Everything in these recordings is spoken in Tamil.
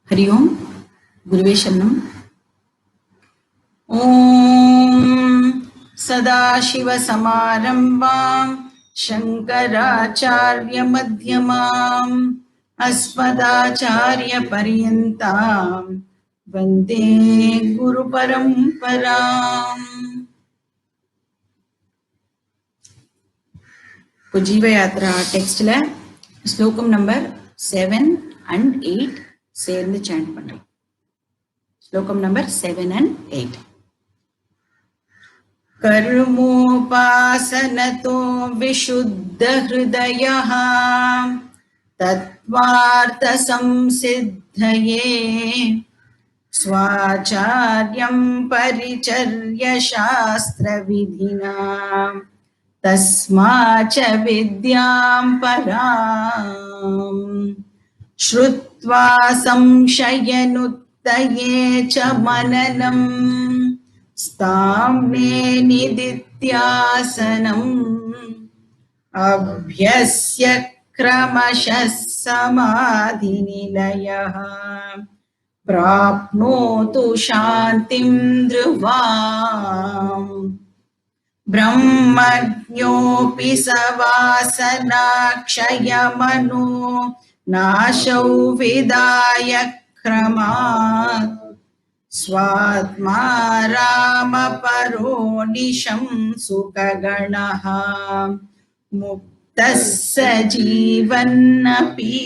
हरि ओम गुरुवे शरणम। ओम सदाशिव समारंभां शंकराचार्य मध्यमां अस्मदाचार्य पर्यन्तां वंदे गुरु परंपरां। जीव यात्रा टेक्स्ट श्लोकम नंबर 7 and 8 சேர்ந்து சாண்ட் பண்றோம். श्लोकम नंबर 7 and 8. कर्मोपासनतो विशुद्ध हृदयः तत्त्वार्थ संसिद्धये स्वाचार्यं परिचर्य शास्त्र विधिना तस्माच विद्यां पराम् श्रुत्वा संशयनुत्तये च मननम् स्थाम्ने निदित्यासनम् अभ्यस्य क्रमशः समाधिनिलयः प्राप्नोतु शान्तिं ध्रुवाम् ब्रह्मज्ञोऽपि सवासनाक्षयमनो नाशौ विदाय क्रमात् स्वात्मा रामपरो निशं सुखगणः मुक्तः स जीवन्नपि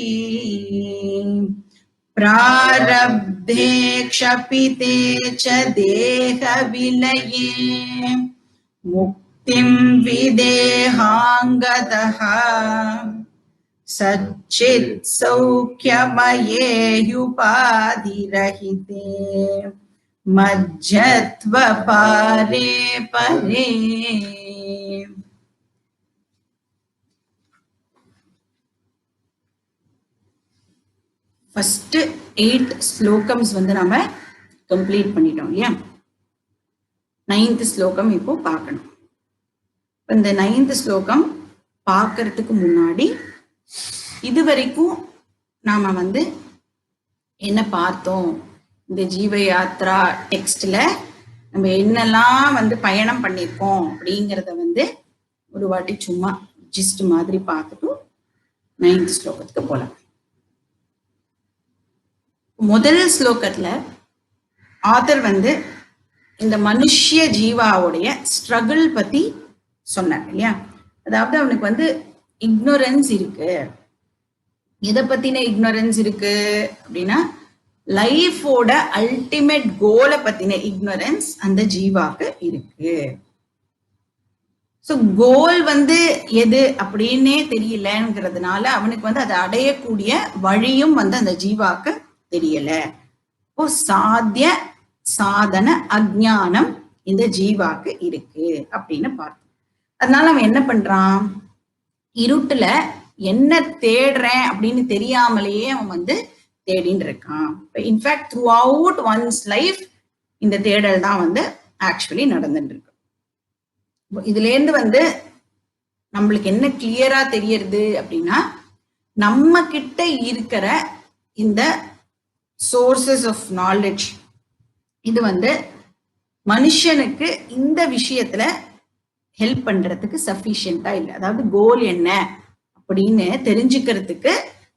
प्रारब्धे क्षपिते च देहविलये मुक्तिं विदेहाङ्गतः सच्चित् सौख्यमये युपाधिरहिते मज्जत्व पारे परे. फर्स्ट 8 ஸ்லோகம்ஸ் வந்து நாம கம்ப்ளீட் பண்ணிட்டோம் இல்லையா. 9th ஸ்லோகம் இப்போ பார்க்கணும். இந்த 9th ஸ்லோகம் பார்க்கறதுக்கு முன்னாடி இதுவரைக்கும் நாம வந்து என்ன பார்த்தோம், இந்த ஜீவ யாத்ரா டெக்ஸ்ட்ல நம்ம என்னெல்லாம் வந்து பயணம் பண்ணியிருக்கோம் அப்படிங்கிறத வந்து ஒரு வாட்டி சும்மா ஜிஸ்ட் மாதிரி பார்த்துட்டு 9th ஸ்லோகத்துக்கு போலாம். முதல் ஸ்லோகத்துல ஆத்தர் வந்து இந்த மனுஷ்ய ஜீவாவுடைய ஸ்ட்ரகிள் பத்தி சொன்னார் இல்லையா. அதாவது அவனுக்கு வந்து இக்னோரன்ஸ் இருக்கு. எதை பத்தின இக்னோரன்ஸ் இருக்கு அப்படின்னா, லைஃபோட அல்டிமேட் கோலை பத்தின இக்னோரன்ஸ் அந்த ஜீவாக்கு இருக்கு. ஸோ கோல் வந்து எது அப்படின்னே தெரியலங்கிறதுனால அவனுக்கு வந்து அதை அடையக்கூடிய வழியும் வந்து அந்த ஜீவாக்கு தெரியல. இப்போ சாத்திய சாதன அஜ்ஞானம் இந்த ஜீவாக்கு இருக்கு அப்படின்னு பார்த்தோம். அதனால அவன் என்ன பண்றான், இருட்டுல என்ன தேடுறேன் அப்படின்னு தெரியாமலேயே அவன் வந்து தேடின்னு இருக்கான். In fact through out once life இந்த தேடல் தான் வந்து ஆக்சுவலி நடந்துட்டு இருக்கு. இதுல இருந்து வந்து நம்மளுக்கு என்ன கிளியரா தெரியறது அப்படின்னா, நம்ம கிட்ட இருக்கிற இந்த சோர்சஸ் ஆஃப் நாலேஜ் இது வந்து மனுஷனுக்கு இந்த விஷயத்துல ஹெல்ப் பண்றதுக்கு சஃபிஷியண்டா இல்லை. அதாவது கோல் என்ன அப்படின்னு தெரிஞ்சுக்கிறதுக்கு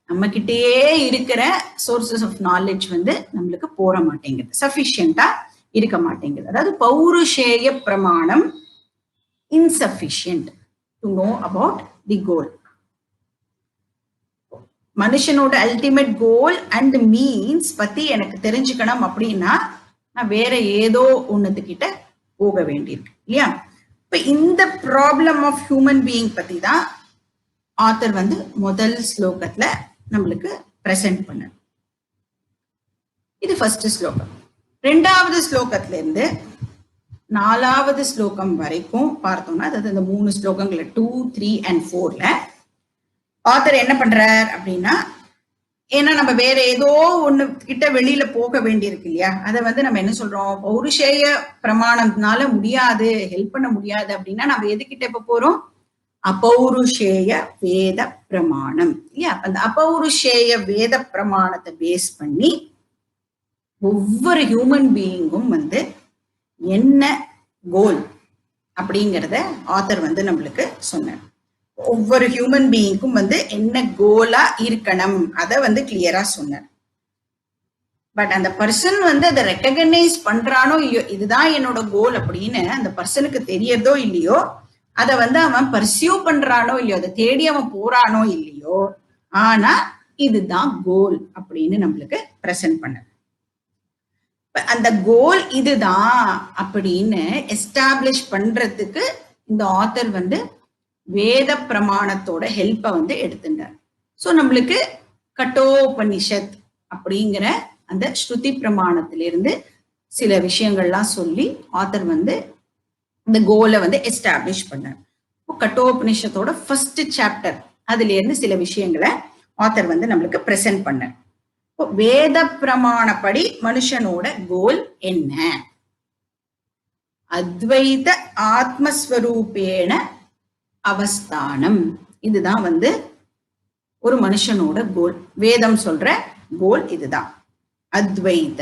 நம்ம கிட்டேயே இருக்கிற சோர்சஸ் ஆஃப் நாலேஜ் வந்து நம்மளுக்கு போற மாட்டேங்குது, சஃபிஷியண்டா இருக்க மாட்டேங்குது. அதாவது பௌருஷேய பிரமாணம் insufficient to know about the goal. மனுஷனோட அல்டிமேட் கோல் அண்ட் மீன்ஸ் பத்தி எனக்கு தெரிஞ்சுக்கணும் அப்படின்னா நான் வேற ஏதோ ஒண்ணுத்துக்கிட்ட போக வேண்டியிருக்கு இல்லையா. இப்ப இந்த ப்ராப்ளம் ஆஃப் ஹியூமன் பீயிங் பத்தி தான் ஆத்தர் வந்து முதல் ஸ்லோகத்துல நம்மளுக்கு பிரசன்ட் பண்ண. இது ஃபர்ஸ்ட் ஸ்லோகம். 2வது ஸ்லோகத்துல இருந்து 4வது ஸ்லோகம் வரைக்கும் பார்த்தோம்னா, அதாவது இந்த 3 ஸ்லோகங்கள்ல 2, 3 and 4ல ஆத்தர் என்ன பண்றார் அப்படின்னா, ஏன்னா நம்ம வேற ஏதோ ஒண்ணு கிட்ட வெளியில போக வேண்டியிருக்கு இல்லையா. அதை வந்து நம்ம என்ன சொல்றோம், பௌருஷேய பிரமாணம்னால முடியாது, ஹெல்ப் பண்ண முடியாது அப்படின்னா நம்ம எதுக்கிட்ட இப்ப போறோம், अपौरुषेय वेद प्रमाणम இல்லையா. அந்த अपौरुषेय வேத பிரமாணத்தை பேஸ் பண்ணி ஒவ்வொரு ஹியூமன் பீயிங்கும் வந்து என்ன கோல் அப்படிங்கிறத ஆத்தர் வந்து நம்மளுக்கு சொன்னார். ஒவ்வொரு ஹியூமன் பீயிங்க்கும் வந்து என்ன கோலா இருக்கணும் அதை வந்து கிளியரா சொன்னார். பட் அந்த பர்சன் வந்து அதை ரெக்கக்னைஸ் பண்றானோ இல்லையோ, இதுதான் என்னோட கோல் அப்படின்னு அந்த பர்சனுக்கு தெரியறதோ இல்லையோ, அதை வந்து அவன் பர்சியூ பண்றானோ இல்லையோ, அதை தேடி அவன் போறானோ இல்லையோ, ஆனா இதுதான் கோல் அப்படின்னு நம்மளுக்கு பிரசன்ட் பண்ண. அந்த கோல் இதுதான் அப்படின்னு எஸ்டாப்ளிஷ் பண்றதுக்கு இந்த ஆத்தர் வந்து வேத பிரமாணத்தோட ஹெல்ப்பை வந்து எடுத்துட்டார். ஸோ நம்மளுக்கு கட்டோபனிஷத் அப்படிங்கிற அந்த ஸ்ருதி பிரமாணத்திலிருந்து சில விஷயங்கள்லாம் சொல்லி ஆத்தர் வந்து இந்த கோலை வந்து எஸ்டாப்ளிஷ் பண்ணார். கட்டோபனிஷத்தோட ஃபர்ஸ்ட் சாப்டர் அதுல இருந்து சில விஷயங்களை ஆத்தர் வந்து நம்மளுக்கு பிரசன்ட் பண்ணார். வேத பிரமாணப்படி மனுஷனோட கோல் என்ன? அத்வைத ஆத்மஸ்வரூபேண அவஸ்தானம். இதுதான் வந்து ஒரு மனுஷனோட கோல். வேதம் சொல்ற கோல் இதுதான். அத்வைத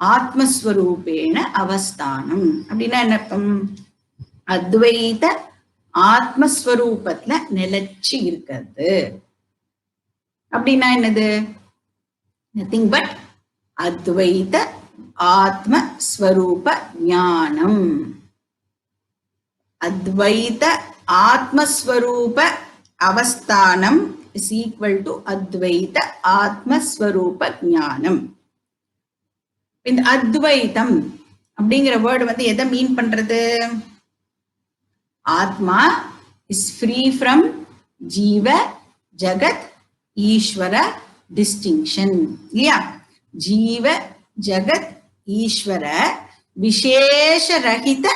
ஆத்மஸ்வரூபேண அவஸ்தானம் அப்படின்னா என்ன அர்த்தம்? அத்வைத ஆத்மஸ்வரூபத்துல நிலைச்சு இருக்கிறது அப்படின்னா என்னது? நத்திங் பட் அத்வைத ஆத்மஸ்வரூப ஞானம். அத்வைத ஆத்மஸ்வரூப அவஸ்தானம் is equal to அத்வைத ஆத்மஸ்வரூப ஞானம். இந்த அத்வைதம் அப்படிங்கிற வேர்டு வந்து எதை மீன் பண்றது? ஆத்மா இஸ் ஃப்ரீ ஃப்ரம் ஜீவ ஜகத் ஈஸ்வர டிஸ்டிங்ஷன் இல்லையா? ஜீவ ஜகத் ஈஸ்வர விசேஷ ரஹித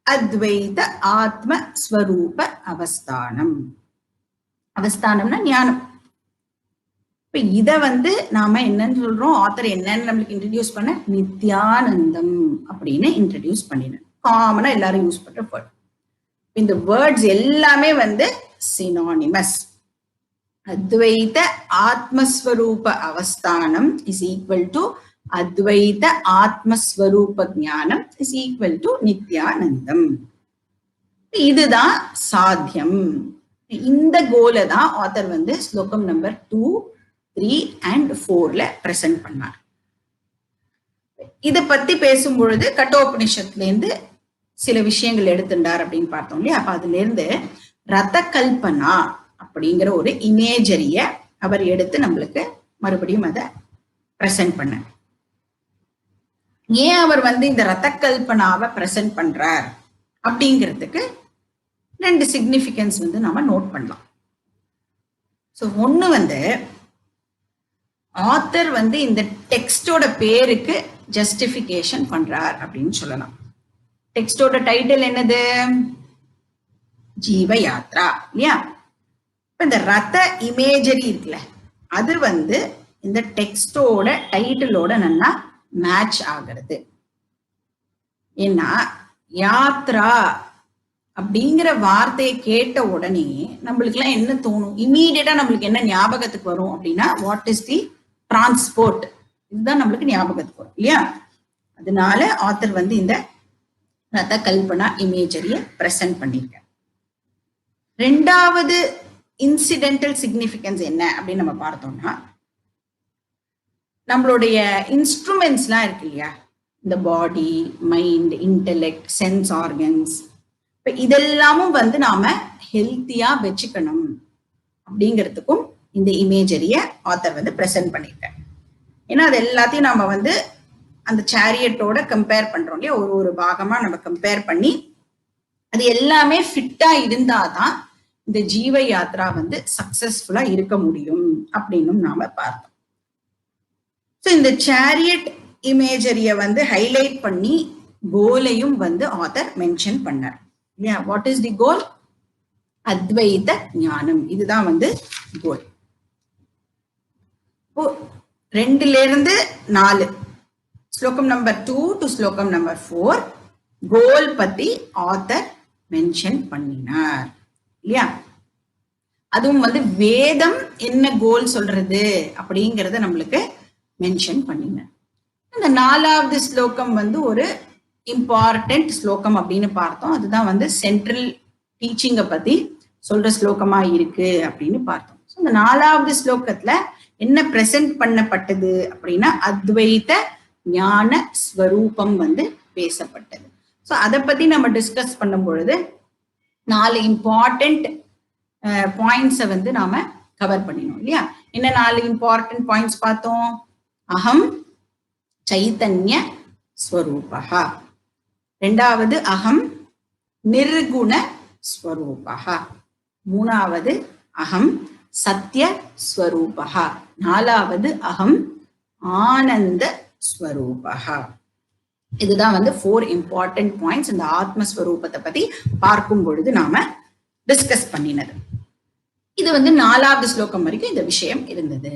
அத்வைத ஆத்ம ஸ்வரூப அவஸ்தானம். அவஸ்தானம்னா ஞானம். இப்ப இத வந்து நாம என்னன்னு சொல்றோம்? ஆத்தர் என்னன்னு நம்மளுக்கு இன்ட்ரடியூஸ் பண்ண நித்யானந்தம் அப்படின்னு இன்ட்ரடியூஸ் பண்ணினேன். காமனா எல்லாரும் யூஸ் பண்ற வேர்ட். இந்த வேர்ட்ஸ் எல்லாமே வந்து சினானிமஸ். அத்வைத ஆத்மஸ்வரூப அவஸ்தானம் இஸ் ஈக்குவல் டு அத்வைத ஆத்மஸ்வரூப ஞானம் இஸ் ஈக்குவல் டு நித்யானந்தம். இதுதான் சாத்தியம். இந்த கோலை தான் ஆத்தர் வந்து ஸ்லோகம் நம்பர் 2, 3 and 4 பிரசன்ட் பண்ணார். இதை பத்தி பேசும் பொழுது கட்டோபனிஷத்துல இருந்து சில விஷயங்கள் எடுத்துட்டார் அப்படின்னு பார்த்தோம் இல்லையா? அப்ப அதுல இருந்து ரத கல்பனா அப்படிங்கிற ஒரு இமேஜரிய அவர் எடுத்து நம்மளுக்கு மறுபடியும் அதை பிரசன்ட் பண்ண. ஏன் அவர் வந்து இந்த ரத கல்பனாவை பிரசன்ட் பண்றார் அப்படிங்கிறதுக்கு 2 சிக்னிபிகன்ஸ் வந்து நாம நோட் பண்ணலாம். ஸோ ஒண்ணு வந்து ஆத்தர் வந்து இந்த டெக்ஸ்டோட பேருக்கு ஜஸ்டிபிகேஷன் பண்றார் அப்படின்னு சொல்லலாம். டெக்ஸ்டோட டைட்டில் என்னது? ஜீவ யாத்ரா இல்லையா? இந்த ரத இமேஜரி இருக்குல்ல, அது வந்து இந்த டெக்ஸ்டோட டைட்டிலோட நல்லா மேட்ச் ஆகிறது. ஏன்னா யாத்ரா அப்படிங்கிற வார்த்தையை கேட்ட உடனே நம்மளுக்கு எல்லாம் என்ன தோணும்? இம்மீடியட்டா நம்மளுக்கு என்ன ஞாபகத்துக்கு வரும் அப்படின்னா, வாட் இஸ் தி டிரான்ஸ்போர்ட், இதுதான் நம்மளுக்கு ஞாபகத்துக்கு வரும் இல்லையா? அதனால ஆத்தர் வந்து இந்த ரத கல்பனா இமேஜரிய பிரசன்ட் பண்ணிருக்க. ரெண்டாவது இன்சிடென்டல் சிக்னிபிகன்ஸ் என்ன அப்படின்னு நம்ம பார்த்தோம்னா, நம்மளுடைய இன்ஸ்ட்ருமெண்ட்ஸ்லாம் இருக்கு இல்லையா? இந்த பாடி, மைண்ட், இன்டெலெக்ட், சென்ஸ் ஆர்கன்ஸ், இப்ப இதெல்லாமும் வந்து நாம ஹெல்த்தியா வச்சுக்கணும் அப்படிங்கிறதுக்கும் இந்த இமேஜரிய ஆத்தர் வந்து பிரசன்ட் பண்ணிருக்காங்க. ஏன்னா அது எல்லாத்தையும் நாம வந்து அந்த சேரியட்டோட கம்பேர் பண்றோம் இல்லையா? ஒரு பாகமா நம்ம கம்பேர் பண்ணி அது எல்லாமே ஃபிட்டா இருந்தாதான் இந்த ஜீவ யாத்ரா வந்து சக்சஸ்ஃபுல்லா இருக்க முடியும் அப்படின்னு நாம பார்த்தோம். ஸோ இந்த சேரியட் இமேஜரிய வந்து ஹைலைட் பண்ணி கோலையும் வந்து ஆத்தர் மென்ஷன் பண்ணார் இல்லையா? வாட் இஸ் தி கோல்? அத்வைத ஞானம். இதுதான் வந்து கோல். 2 ஸ்லோகம் நம்பர் 2 to ஸ்லோகம் நம்பர் 4 கோல் பத்தி ஆத்தர் மென்ஷன் பண்ணினார் இல்லையா? அதுவும் வந்து வேதம் என்ன கோல் சொல்றது அப்படிங்கறத நம்மளுக்கு மென்ஷன் பண்ணினார். இந்த 4வது ஸ்லோகம் வந்து ஒரு இம்பார்ட்டன்ட் ஸ்லோகம் அப்படின்னு பார்த்தோம். அதுதான் வந்து சென்ட்ரல் டீச்சிங்கை பத்தி சொல்ற ஸ்லோகமா இருக்கு அப்படின்னு பார்த்தோம். இந்த 4வது ஸ்லோகத்துல என்ன பிரசன்ட் பண்ணப்பட்டது அப்படின்னா அத்வைத ஞான ஸ்வரூபம் வந்து பேசப்பட்டது. ஸோ அதை பத்தி நம்ம டிஸ்கஸ் பண்ணும் பொழுது 4 இம்பார்ட்டன்ட் பாயிண்ட்ஸை வந்து நாம கவர் பண்ணினோம் இல்லையா? என்ன 4 இம்பார்ட்டன்ட் பாயிண்ட்ஸ் பார்த்தோம்? அகம் சைத்தன்ய ஸ்வரூபா, ரெண்டாவது அகம் நிர்குண ஸ்வரூபா, மூணாவது அகம் சத்ய ஸ்வரூபா, நாலாவது அகம் ஆனந்த ஸ்வரூபா. இதுதான் வந்து 4 இம்பார்ட்டன்ட் பாயிண்ட்ஸ் இந்த ஆத்மஸ்வரூபத்தை பத்தி பார்க்கும் பொழுது நாம டிஸ்கஸ் பண்ணினது. இது வந்து 4வது ஸ்லோகம் வரைக்கும் இந்த விஷயம் இருந்தது.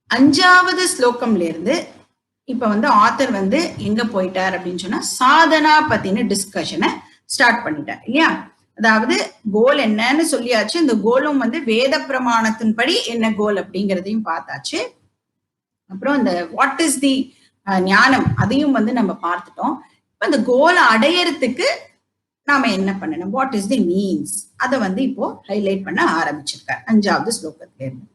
5வது ஸ்லோகம்ல இருந்து இப்ப வந்து ஆத்தர் வந்து எங்க போயிட்டார் அப்படின்னு சொன்னா சாதனா பத்தின டிஸ்கஷனை ஸ்டார்ட் பண்ணிட்டார் இல்லையா? அதாவது கோல் என்னன்னு சொல்லியாச்சு. இந்த கோலும் வந்து வேத பிரமாணத்தின்படி என்ன கோல் அப்படிங்கிறதையும் பார்த்தாச்சு. அப்புறம் இந்த வாட் இஸ் தி ஞானம் அதையும் வந்து நம்ம பார்த்துட்டோம். இப்ப இந்த கோலை அடையறதுக்கு நாம என்ன பண்ணணும், வாட் இஸ் தி மீன்ஸ், அதை வந்து இப்போ ஹைலைட் பண்ண ஆரம்பிச்சிருக்கார் 5வது ஸ்லோகத்துல இருந்து.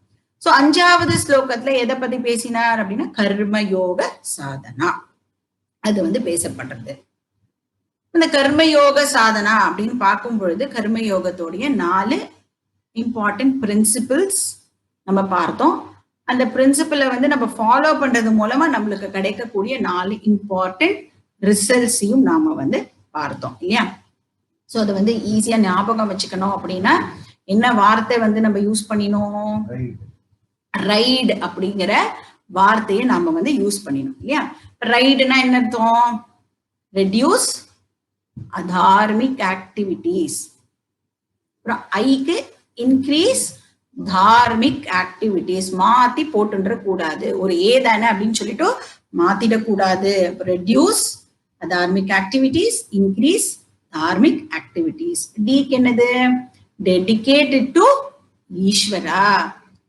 சோ 5வது ஸ்லோகத்துல எதை பத்தி பேசினார் அப்படின்னா கர்மயோக சாதனா, அது வந்து பேசப்படுறது. இந்த கர்மயோக சாதனா அப்படின்னு பார்க்கும் பொழுது கர்மயோகத்தோடைய 4 இம்பார்ட்டன்ட் பிரின்சிபிள்ஸ் நம்ம பார்த்தோம். அந்த பிரின்சிபிளை வந்து நம்ம ஃபாலோ பண்றது மூலமா நம்மளுக்கு கிடைக்கக்கூடிய 4 இம்பார்ட்டன்ட் ரிசல்ட்ஸையும் நாம வந்து பார்த்தோம் இல்லையா? ஸோ அதை வந்து ஈஸியா ஞாபகம் வச்சுக்கணும் அப்படின்னா என்ன வார்த்தை வந்து நம்ம யூஸ் பண்ணினோம்? ரைடு அப்படிங்கிற வார்த்தையை நாம வந்து யூஸ் பண்ணினோம் இல்லையா? ரைடுனா என்ன அர்த்தம்? ரெடியூஸ் அதார்மிக் ஆக்டிவிட்டிஸ். அப்புறம் ஐக்கு இன்க்ரீஸ் தார்மிக் ஆக்டிவிட்டிஸ். மாத்தி போட்டுன்ற கூடாது, ஒரு ஏதானே அப்படின்னு சொல்லிட்டு மாத்திடக்கூடாது. ரெடியூஸ் அதார்மிக் ஆக்டிவிட்டிஸ், இன்க்ரீஸ் தார்மிக் ஆக்டிவிட்டிஸ். டிக்கு என்னது? டெடிகேட்டட் டு ஈஸ்வரா.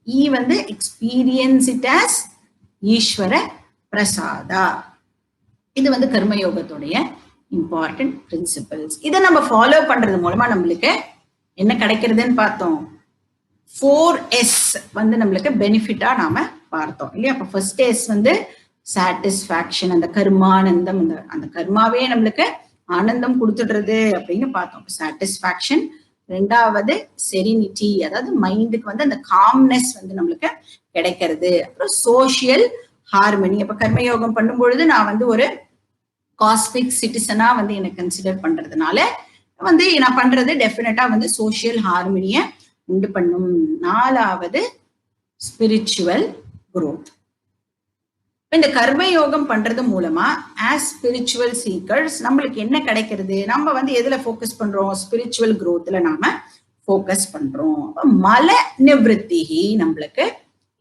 இ வந்து எக்ஸ்பீரியன்ஸ் இட் ஆஸ் ஈஸ்வர பிரசாதா. இது வந்து கர்மயோகத்துடைய இம்பார்ட்டன்ட் பிரின்சிபிள்ஸ். இதை நம்ம ஃபாலோ பண்றது மூலமா நம்மளுக்கு என்ன கிடைக்கிறதுன்னு பார்த்தோம். 4S வந்து நம்மளுக்கு பெனிஃபிட்டா நாம பார்த்தோம் இல்லையா? அப்ப ஃபர்ஸ்ட் எஸ் வந்து சாட்டிஸ்பாக்சன், அந்த கர்மானந்தம், அந்த கர்மாவே நம்மளுக்கு ஆனந்தம் கொடுத்துடுறது அப்படின்னு பார்த்தோம். சாட்டிஸ்பாக்சன். ரெண்டாவது செரினிட்டி, அதாவது மைண்டுக்கு வந்து அந்த காம்னஸ் வந்து நம்மளுக்கு கிடைக்கிறது. அப்புறம் சோசியல் ஹார்மனி. அப்ப கர்மயோகம் பண்ணும் பொழுது நான் வந்து ஒரு காஸ்மிக் சிட்டிசனா வந்து எனக்கு கன்சிடர் பண்றதுனால வந்து நான் பண்றது டெஃபினட்டா வந்து சோசியல் ஹார்மனிய உண்டு பண்ணும். 4வது ஸ்பிரிச்சுவல் குரோத். இந்த கர்மயோகம் பண்றது மூலமா ஆஸ் ஸ்பிரிச்சுவல் சீக்கர்ஸ் நம்மளுக்கு என்ன கிடைக்கிறது? நம்ம வந்து எதுல ஃபோக்கஸ் பண்றோம்? ஸ்பிரிச்சுவல் குரோத்ல நாம ஃபோக்கஸ் பண்றோம். மல நிவೃತ್ತಿ நம்மளுக்கு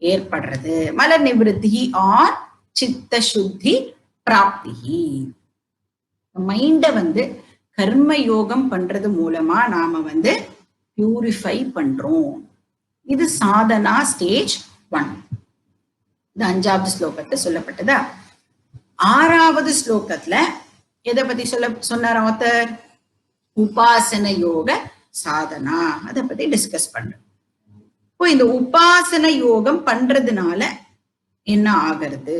ஏற்படுறது. மல நிவೃತ್ತಿ ஆர் சித்த சுத்தி பிராப்தி. மைண்ட வந்து கர்மயோகம் பண்றது மூலமா நாம வந்து பியூரிஃபை பண்றோம். இது சாதனா ஸ்டேஜ் 1. இது 5வது ஸ்லோகத்தை சொல்லப்பட்டதா. 6வது ஸ்லோகத்துல எதை பத்தி சொன்னார் ஆத்தர்? உபாசன யோக சாதனா, அதை பத்தி டிஸ்கஸ் பண்றோம். இப்போ இந்த உபாசன யோகம் பண்றதுனால என்ன ஆகிறது?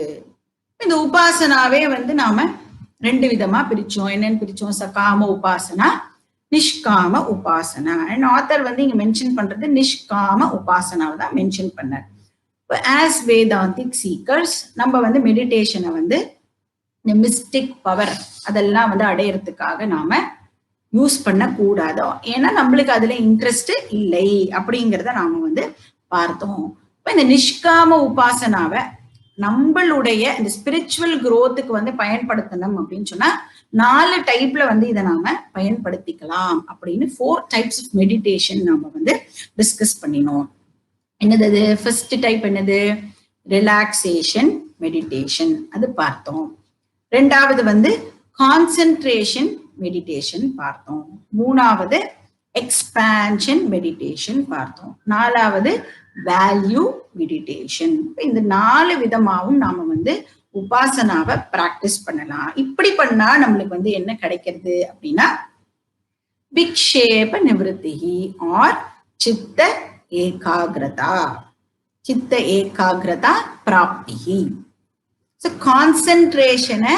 இந்த உபாசனாவே வந்து நாம 2 விதமா பிரிச்சோம். என்னன்னு பிரிச்சோம்? சகாம உபாசனா, நிஷ்காம உபாசனா. அண்ட் ஆத்தர் வந்து இங்க மென்ஷன் பண்றது நிஷ்காம உபாசனாவை தான் மென்ஷன் பண்ணார். ஆஸ் வேதாந்திக் சீக்கர்ஸ் நம்ம வந்து மெடிடேஷனை வந்து இந்த மிஸ்டிக் பவர் அதெல்லாம் வந்து அடையறதுக்காக நாம யூஸ் பண்ண கூடாதோ, ஏன்னா நம்மளுக்கு அதுல இன்ட்ரெஸ்ட் இல்லை அப்படிங்கிறத நாம வந்து பார்த்தோம். இப்ப இந்த நிஷ்காம உபாசனாவை நம்மளுடைய இந்த ஸ்பிரிச்சுவல் குரோத்துக்கு வந்து பயன்படுத்தணும் அப்படின்னு சொன்னா 4 டைப்ல வந்து இதை நாம பயன்படுத்திக்கலாம் அப்படின்னு 4 டைப்ஸ் ஆஃப் மெடிடேஷன் நாம வந்து டிஸ்கஸ் பண்ணினோம். என்னது? ஃபர்ஸ்ட் டைப் என்னது? ரிலாக்ஸேஷன் மெடிடேஷன், அது பார்த்தோம். 2வது வந்து கான்சென்ட்ரேஷன் மெடிடேஷன் பார்த்தோம். 3வது எக்ஸ்பான்ஷன் மெடிடேஷன் பார்த்தோம். 4வது வேல்யூ மெடிடேஷன். இந்த 4 விதமாகவும் நாம வந்து உபாசனாவை பிராக்டிஸ் பண்ணலாம். இப்படி பண்ணா நம்மளுக்கு வந்து என்ன கிடைக்கிறது அப்படின்னா விக்ஷேப நிவர்த்தி ஆர் சித்த ஏகாகிரதா, சித்த ஏகாகிரதா பிராப்தி. கான்சென்ட்ரேஷனை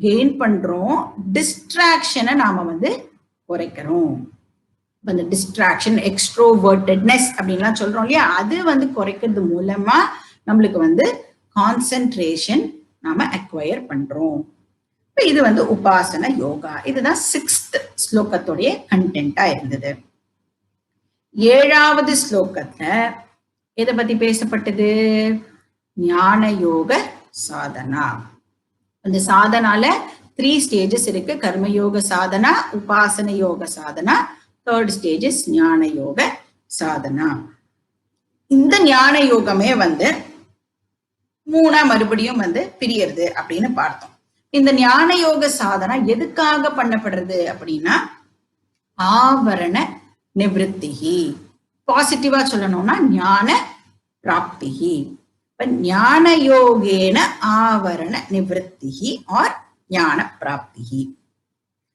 கெயின் பண்றோம், டிஸ்ட்ராக்ஷனை நாம வந்து குறைக்கிறோம். அந்த டிஸ்ட்ராக்ஷன், எக்ஸ்ட்ரோவர்ட்டட்னஸ் அப்படின்லாம் சொல்றோம் இல்லையா, அது வந்து குறைக்கிறது மூலமா நம்மளுக்கு வந்து கான்சென்ட்ரேஷன் நாம அக்வயர் பண்றோம். இது வந்து உபாசன யோகா. இதுதான் 6th ஸ்லோகத்துடைய கண்டென்ட்டா இருந்தது. 7வது ஸ்லோகத்துல எதை பத்தி பேசப்பட்டது? ஞான யோக சாதனா. அந்த சாதனால 3 ஸ்டேஜஸ் இருக்கு. கர்மயோக சாதனா, உபாசன யோக சாதனா, 3rd ஸ்டேஜ் ஞான யோக சாதனா. இந்த ஞான யோகமே வந்து 3 மறுபடியும் வந்து பிரியறது அப்படின்னு பார்த்தோம். இந்த ஞான யோக சாதனா எதுக்காக பண்ணப்படுறது அப்படின்னா ஆவரண நிவர்த்தி. பாசிட்டிவா சொல்லணும்னா ஞான பிராப்தி. ஞான யோகேன ஆவரண நிவர்த்தி ஆர் ஞான பிராப்தி.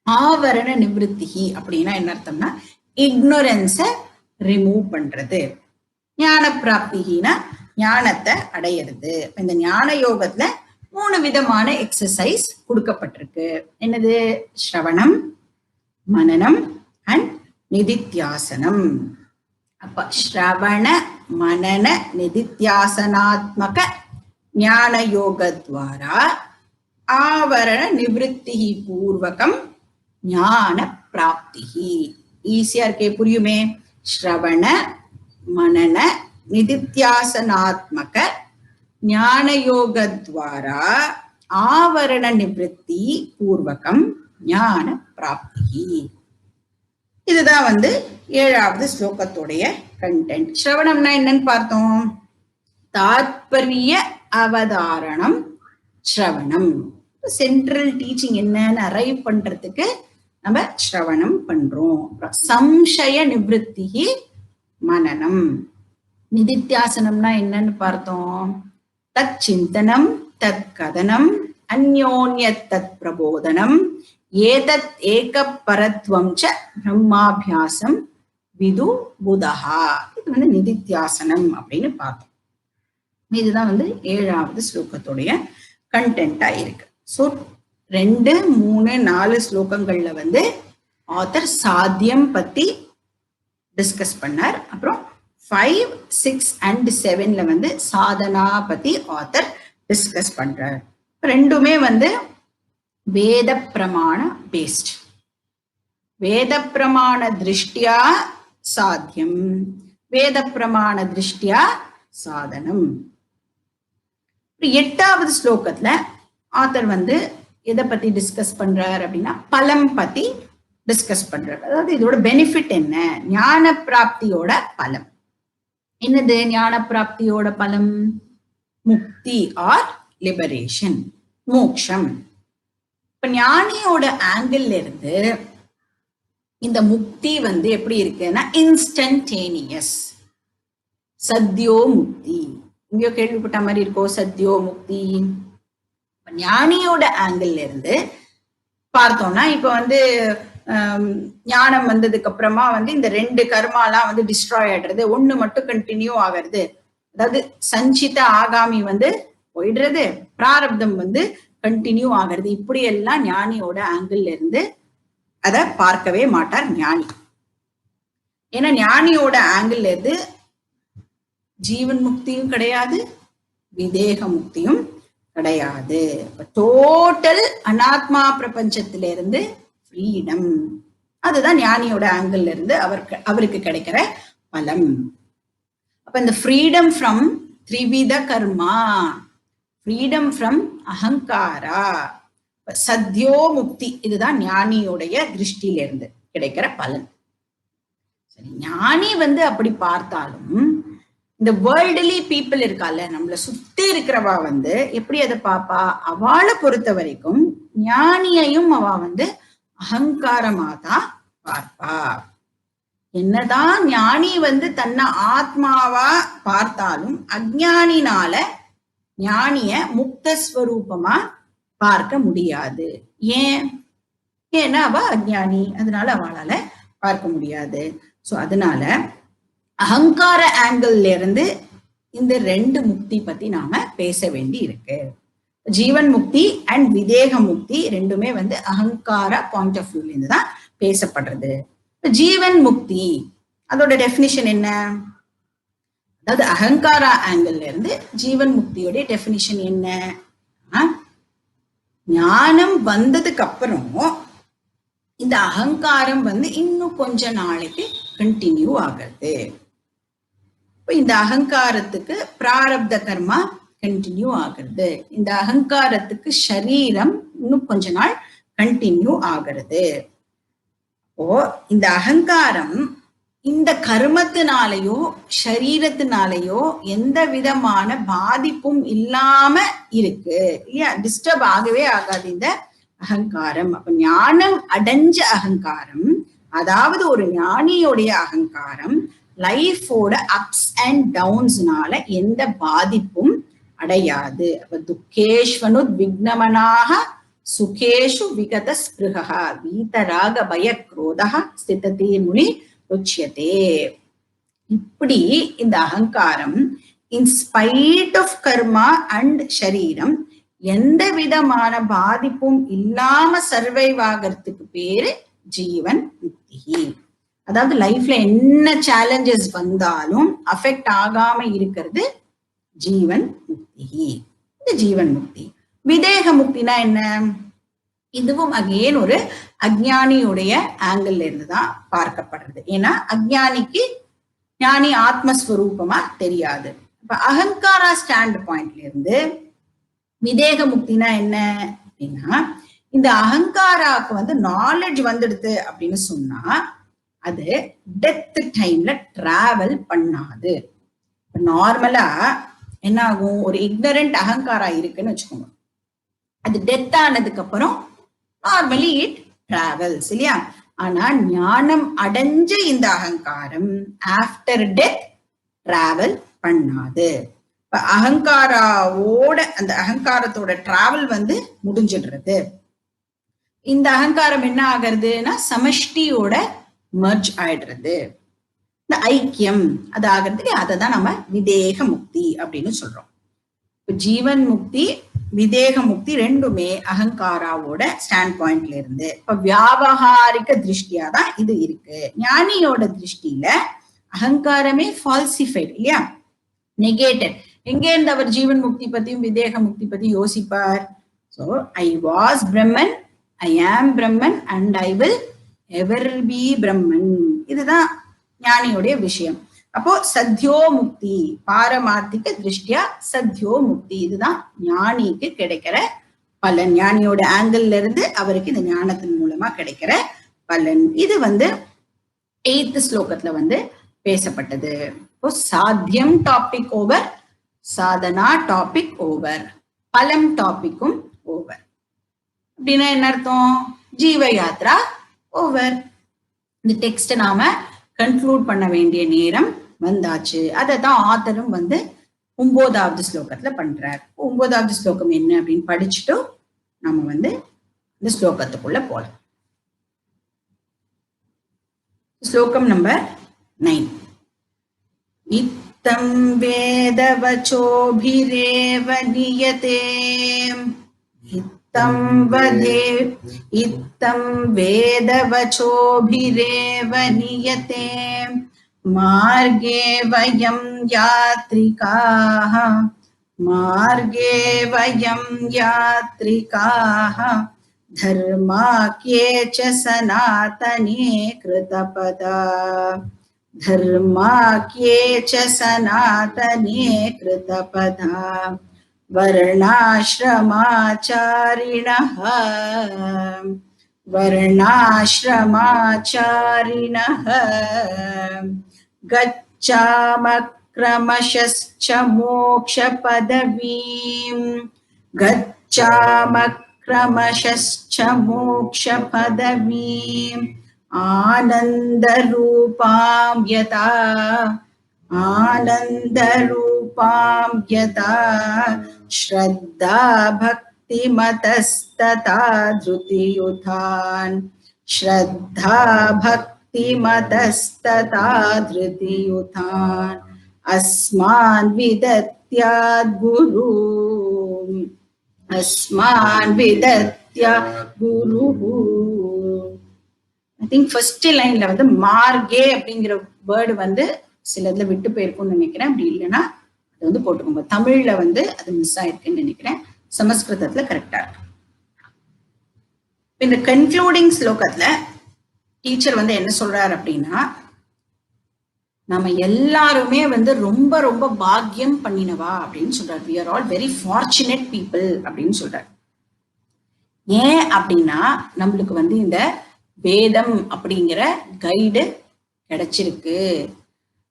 ஆவரண நிவர்த்தி அப்படின்னா என்ன அர்த்தம்னா இக்னோரன்ஸ ரிமூவ் பண்றது. ஞான பிராப்தினா ஞானத்தை அடையிறது. இந்த ஞான யோகத்துல 3 விதமான எக்ஸசைஸ் கொடுக்கப்பட்டிருக்கு. என்னது? ஸ்ரவணம், மனனம் அண்ட் நிதித்தியாசனம். அப்ப ஸ்ரவண மனன நிதித்தியாசனாத்மக ஞான யோகத்வாரா ஆவரண நிவர்த்தி பூர்வகம் ஞான பிராப்தி. ஈஸியா இருக்கே, புரியுமே. ஸ்ரவண மனன நிதித்தியாசனாத்மக ஞான யோகத்வாரா ஆவரண நிவர்த்தி பூர்வகம் ஞான பிராப்தி. இதுதான் வந்து 7வது ஸ்லோகத்துடைய கண்டென்ட். ஸ்ரவணம்னா என்னன்னு பார்த்தோம். தாத்பரிய அவதாரணம் ஸ்ரவணம். சென்ட்ரல் டீச்சிங் என்னன்னு அரைவ் பண்றதுக்கு நம்ம ஸ்ரவணம் பண்றோம். சம்சய நிவர்த்தி மனனம். நிதித்தியாசனம்னா என்னன்னு பார்த்தோம். தத் சிந்தனம், தத் கதனம், அந்யோன்ய தத் பிரபோதனம், ஏதத் ஏக பரத்வம் ச பிரம்மாபியாசம் விது புதஹா. இது வந்து நிதித்தியாசனம் அப்படின்னு பார்த்தோம். இதுதான் வந்து 7வது ஸ்லோகத்துடைய கண்டென்ட்டா இருக்கு. ஸோ 2, 3, 4 ஸ்லோகங்கள்ல வந்து ஆத்தர் சாத்தியம் பத்தி டிஸ்கஸ் பண்ணார். அப்புறம் 5, 6 and 7ல வந்து சாதனா பத்தி ஆத்தர் டிஸ்கஸ் பண்றார். ரெண்டுமே வந்து வேத பிரமாண பேஸ்ட். வேத பிரமாண திருஷ்டியா சாத்தியம், வேத பிரமாண திருஷ்டியா சாதனம். 8வது ஸ்லோகத்துல ஆத்தர் வந்து எதை பத்தி டிஸ்கஸ் பண்றார் அப்படின்னா பலம் பத்தி டிஸ்கஸ் பண்றார். அதாவது இதோட பெனிஃபிட் என்ன, ஞான பிராப்தியோட பலம் என்னது? ஞான பிராப்தியோட பலம் முக்தி ஆர் லிபரேஷன், மோக்ஷம். இப்ப ஞானியோட ஆங்கிள் இருந்து இந்த முக்தி வந்து எப்படி இருக்குன்னா இன்ஸ்டன்டேனியஸ், சத்யோ முக்தி. இங்கயோ கேள்விப்பட்ட மாதிரி இருக்கோ சத்யோ முக்தி. ஞானியோட ஆங்கிள் இருந்து பார்த்தோம்னா இப்ப வந்து ஞானம் வந்ததுக்கு அப்புறமா வந்து இந்த 2 கர்மாலாம் வந்து டிஸ்ட்ராய் ஆயிடுறது, 1 மட்டும் கண்டினியூ ஆகிறது. அதாவது சஞ்சித ஆகாமி வந்து போயிடுறது, பிராரப்தம் வந்து கண்டினியூ ஆகிறது. இப்படி எல்லாம் ஞானியோட ஆங்கிள் இருந்து அதை பார்க்கவே மாட்டார் ஞானி. ஏன்னா ஞானியோட ஆங்கிள் இருந்து ஜீவன் முக்தியும் கிடையாது, விதேக முக்தியும் கிடையாது. டோட்டல் அனாத்மா பிரபஞ்சத்திலிருந்து ஃப்ரீடம். அதுதான் ஞானியோட ஆங்கிள் இருந்து அவருக்கு கிடைக்கிற பலம். அப்ப இந்த ஃப்ரீடம் ஃப்ரம் த்ரிவித கர்மா, ஃப்ரீடம் ஃப்ரம் அகங்காரா, சத்யோ முக்தி, இதுதான் ஞானியோடைய திருஷ்டியிலிருந்து கிடைக்கிற பலன். சரி, ஞானி வந்து அப்படி பார்த்தாலும் இந்த வேர்ல்டுலி பீப்புள் இருக்கால, நம்மளை சுத்தி இருக்கிறவா வந்து எப்படி அதை பாப்பா? அவளை பொறுத்த வரைக்கும் ஞானியையும் அவ வந்து அகங்காரமா தான் பார்ப்பா. என்னதான் ஞானி வந்து தன்னை ஆத்மாவா பார்த்தாலும் அஜ்ஞானினால ஞானிய முக்தஸ்வரூபமா பார்க்க முடியாது. ஏன்னா அவ அஜ்ஞானி, அதனால அவளால பார்க்க முடியாது. சோ அதனால அகங்கார ஆங்கிள் இருந்து இந்த ரெண்டு முக்தி பத்தி நாம பேச வேண்டி இருக்கு. ஜீவன் முக்தி அண்ட் விதேக முக்தி ரெண்டுமே அகங்கார பாயிண்ட் ஆஃப் வியூல இருந்து தான் பேசப்படுறது. ஜீவன் முக்தி அதோட டெபினிஷன் என்ன? அதாவது அகங்காரா ஆங்கிள் இருந்து ஜீவன் முக்தியோட டெபினிஷன் என்ன? ஞானம் வந்ததுக்கு அப்புறம் இந்த அகங்காரம் இன்னும் கொஞ்ச நாளைக்கு கண்டினியூ ஆகுது. இந்த அகங்காரத்துக்கு பிராரப்த கர்மா கண்டினியூ ஆகுறது. இந்த அகங்காரத்துக்கு சரீரம் இன்னும் கொஞ்ச நாள் கண்டினியூ ஆகிறது. இந்த அகங்காரம் இந்த கர்மத்தினாலேயோ சரீரத்தினாலேயோ எந்த விதமான பாதிப்பும் இல்லாம இருக்கு இல்லையா? டிஸ்டர்ப் ஆகவே ஆகாது இந்த அகங்காரம். அப்ப ஞானம் அடைஞ்ச அகங்காரம், அதாவது ஒரு ஞானியோடைய அகங்காரம் லைஃபோட அப்ஸ் அண்ட் டவுன்ஸ்னால எந்த பாதிப்பும் அடையாது. அப்ப துக்கேஷ்வனு விக்னமனாக சுகேஷு விகத ஸ்பிருகா வீதராக பய குரோதா ஸ்திததி முனி உச்சியதே. இப்படி இந்த அகங்காரம் இன்ஸ்பைட் ஆஃப் கர்மா அண்ட் சரீரம் எந்த விதமான பாதிப்பும் இல்லாம சர்வைவ் ஆகிறதுக்கு பேரு ஜீவன் முக்தி. அதாவது லைஃப்ல என்ன சேலஞ்சஸ் வந்தாலும் அஃபெக்ட் ஆகாம இருக்கிறது ஜீவன் முக்தி. இந்த ஜீவன் முக்தி. விதேக முக்தினா என்ன? இதுவும் அகேன் ஒரு அஜ்ஞானியுடைய ஆங்கிள் இருந்துதான் பார்க்கப்படுறது. ஏன்னா அஜ்ஞானிக்கு ஞானி ஆத்மஸ்வரூபமா தெரியாது. இப்ப அகங்காரா ஸ்டாண்ட் பாயிண்ட்ல இருந்து விதேக முக்தினா என்ன அப்படின்னா, இந்த அகங்காராக்கு நாலேஜ் வந்துடுது அப்படின்னு சொன்னா அது டெத் டைம்ல டிராவல் பண்ணாது. நார்மலா என்ன ஆகும்? ஒரு இக்னரண்ட் அகங்காரா இருக்குன்னு வச்சுக்கோங்க, அது டெத் ஆனதுக்கு அப்புறம் நார்மலி இட் டிராவல்ஸ் இல்லையா? ஆனா ஞானம் அடைஞ்ச இந்த அகங்காரம் ஆஃப்டர் டெத் டிராவல் பண்ணாது. இப்ப அகங்காராவோட அந்த அகங்காரத்தோட டிராவல் முடிஞ்சிடுறது. இந்த அகங்காரம் என்ன ஆகுறதுன்னா சமஷ்டியோட மர்ஜ் ஆயிடுறது. இந்த ஐக்கியம் அது ஆகிறதுக்கு அதை தான் நம்ம விதேக முக்தி அப்படின்னு சொல்றோம். இப்ப ஜீவன் முக்தி விதேக முக்தி ரெண்டுமே அகங்காராவோட ஸ்டாண்ட் பாயிண்ட்ல இருந்து இப்ப வியாபகாரிக திருஷ்டியா தான் இது இருக்கு. ஞானியோட திருஷ்டியில அகங்காரமே ஃபால்சிஃபைட் இல்லையா, நெகேட்டட். எங்க இருந்து அவர் ஜீவன் முக்தி பத்தியும் விதேக முக்தி பத்தி யோசிப்பார்? So I was Brahman, I am Brahman and I will ever be Brahman. இதுதான் ஞானியோடைய விஷயம். அப்போ சத்யோ முக்தி பாரமார்த்திக திருஷ்டியா சத்யோ முக்தி இதுதான் ஞானிக்கு கிடைக்கிற பலன். ஞானியோட ஆங்கிள் இருந்து அவருக்கு இந்த ஞானத்தின் மூலமா கிடைக்கிற பலன். இது 8th ஸ்லோகத்துல பேசப்பட்டது. இப்போ சாத்தியம் topic over, Sadhana topic over, பலம் டாபிக்கும் ஓவர். அப்படின்னா என்ன அர்த்தம்? ஜீவ யாத்ரா ஓவர். இந்த டெக்ஸ்ட் நாம கன்க்ளூட் பண்ண வேண்டிய நேரம் வந்தாச்சு. அதை தான் ஆத்தரும் 9வது ஸ்லோகத்துல பண்றார். 9வது ஸ்லோகம் என்ன அப்படின்னு படிச்சுட்டு நம்ம இந்த ஸ்லோகத்துக்குள்ள போலாம். ஸ்லோகம் நம்பர் 9. இத்தம் வேதவச்சோபிரேவ நியதே இத்தம் வேதவச்சோபிரேவ நியதே மார்கே வயம் யாத்ரிகாः धर्माख्ये च सनातने कृतपदा वर्णाश्रमाचारिणः गच्छामक्रमशश्च मोक्षपदवीम् आनन्दरूपां यथा ஸ்ரத்தா பக்தி மதஸ்ததா த்ருதியுதான் ஸ்ரத்தா பக்தி மதஸ்ததா த்ருதியுதான் அஸ்மான் விதத்யாத் குரு அஸ்மான் விதத்யாத் குரு. ஐ திங்க் ஃபர்ஸ்ட் லைன்ல வந்து மார்கே அப்படிங்கிற வேர்டு வந்து சிலதுல விட்டு போயிருக்கும்னு நினைக்கிறேன். அப்படி இல்லைன்னா அது வந்து போட்டுக்கோங்க. தமிழ்ல வந்து அது மிஸ் ஆயிருக்குன்னு நினைக்கிறேன், சமஸ்கிருதத்துல கரெக்டா இருக்கு. இந்த கன்க்ளூடிங் ஸ்லோகத்துல டீச்சர் வந்து என்ன சொல்றாரு அப்படின்னா, நம்ம எல்லாருமே வந்து ரொம்ப ரொம்ப பாக்கியம் பண்ணினவா அப்படின்னு சொல்றாரு. we are all very fortunate people அப்படின்னு சொல்றாரு. ஏன் அப்படின்னா நம்மளுக்கு வந்து இந்த வேதம் அப்படிங்கிற கைடு கிடைச்சிருக்கு.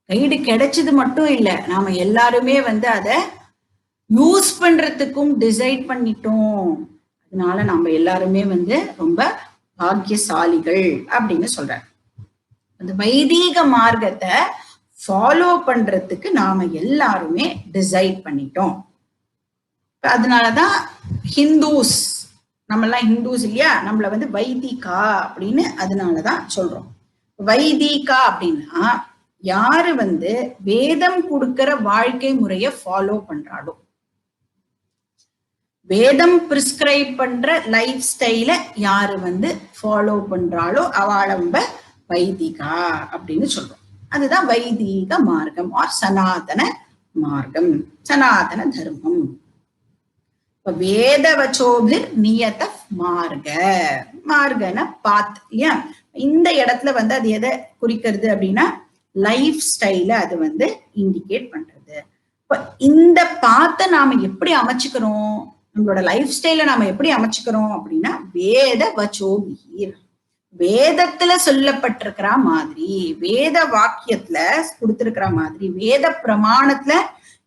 கைடு கிடைச்சது மட்டும் இல்ல, நாம எல்லாருமே வந்து அதை யூஸ் பண்றதுக்கும் டிசைட் பண்ணிட்டோம். அதனால நம்ம எல்லாருமே வந்து ரொம்ப பாக்கியசாலிகள் அப்படின்னு சொல்றாரு. அந்த வைதீக மார்க்கத்தை ஃபாலோ பண்றதுக்கு நாம எல்லாருமே டிசைட் பண்ணிட்டோம். அதனாலதான் ஹிந்துஸ், நம்மெல்லாம் ஹிந்துஸ் இல்லையா, நம்மள வந்து வைதிகா அப்படின்னு அதனாலதான் சொல்றோம். வைதிகா அப்படின்னா யாரு வந்து வேதம் கொடுக்கிற வாழ்க்கை முறைய ஃபாலோ பண்றாளோ, வேதம் பிரிஸ்கிரைப் பண்ற லைஃப் ஸ்டைல யாரு வந்து ஃபாலோ பண்றாளோ அவளை நம்ம வைதிகா அப்படின்னு சொல்றோம். அதுதான் வைதீக மார்க்கம் ஆர் சனாதன மார்க்கம், சனாதன தர்மம். வேதவச்சோபிர் நியத மார்க, மார்கன பாத் இல்லையா. இந்த இடத்துல வந்து அது எதை குறிக்கிறது அப்படின்னா லைஃப் ஸ்டைல அது வந்து இண்டிகேட் பண்றது. இப்ப இந்த பாத்தை நாம எப்படி அமைச்சுக்கிறோம், நம்மளோட லைஃப் ஸ்டைல நாம எப்படி அமைச்சுக்கிறோம் அப்படின்னா வேத வச்சோபிர், வேதத்துல சொல்லப்பட்டிருக்கிற மாதிரி, வேத வாக்கியத்துல கொடுத்திருக்கிற மாதிரி, வேத பிரமாணத்துல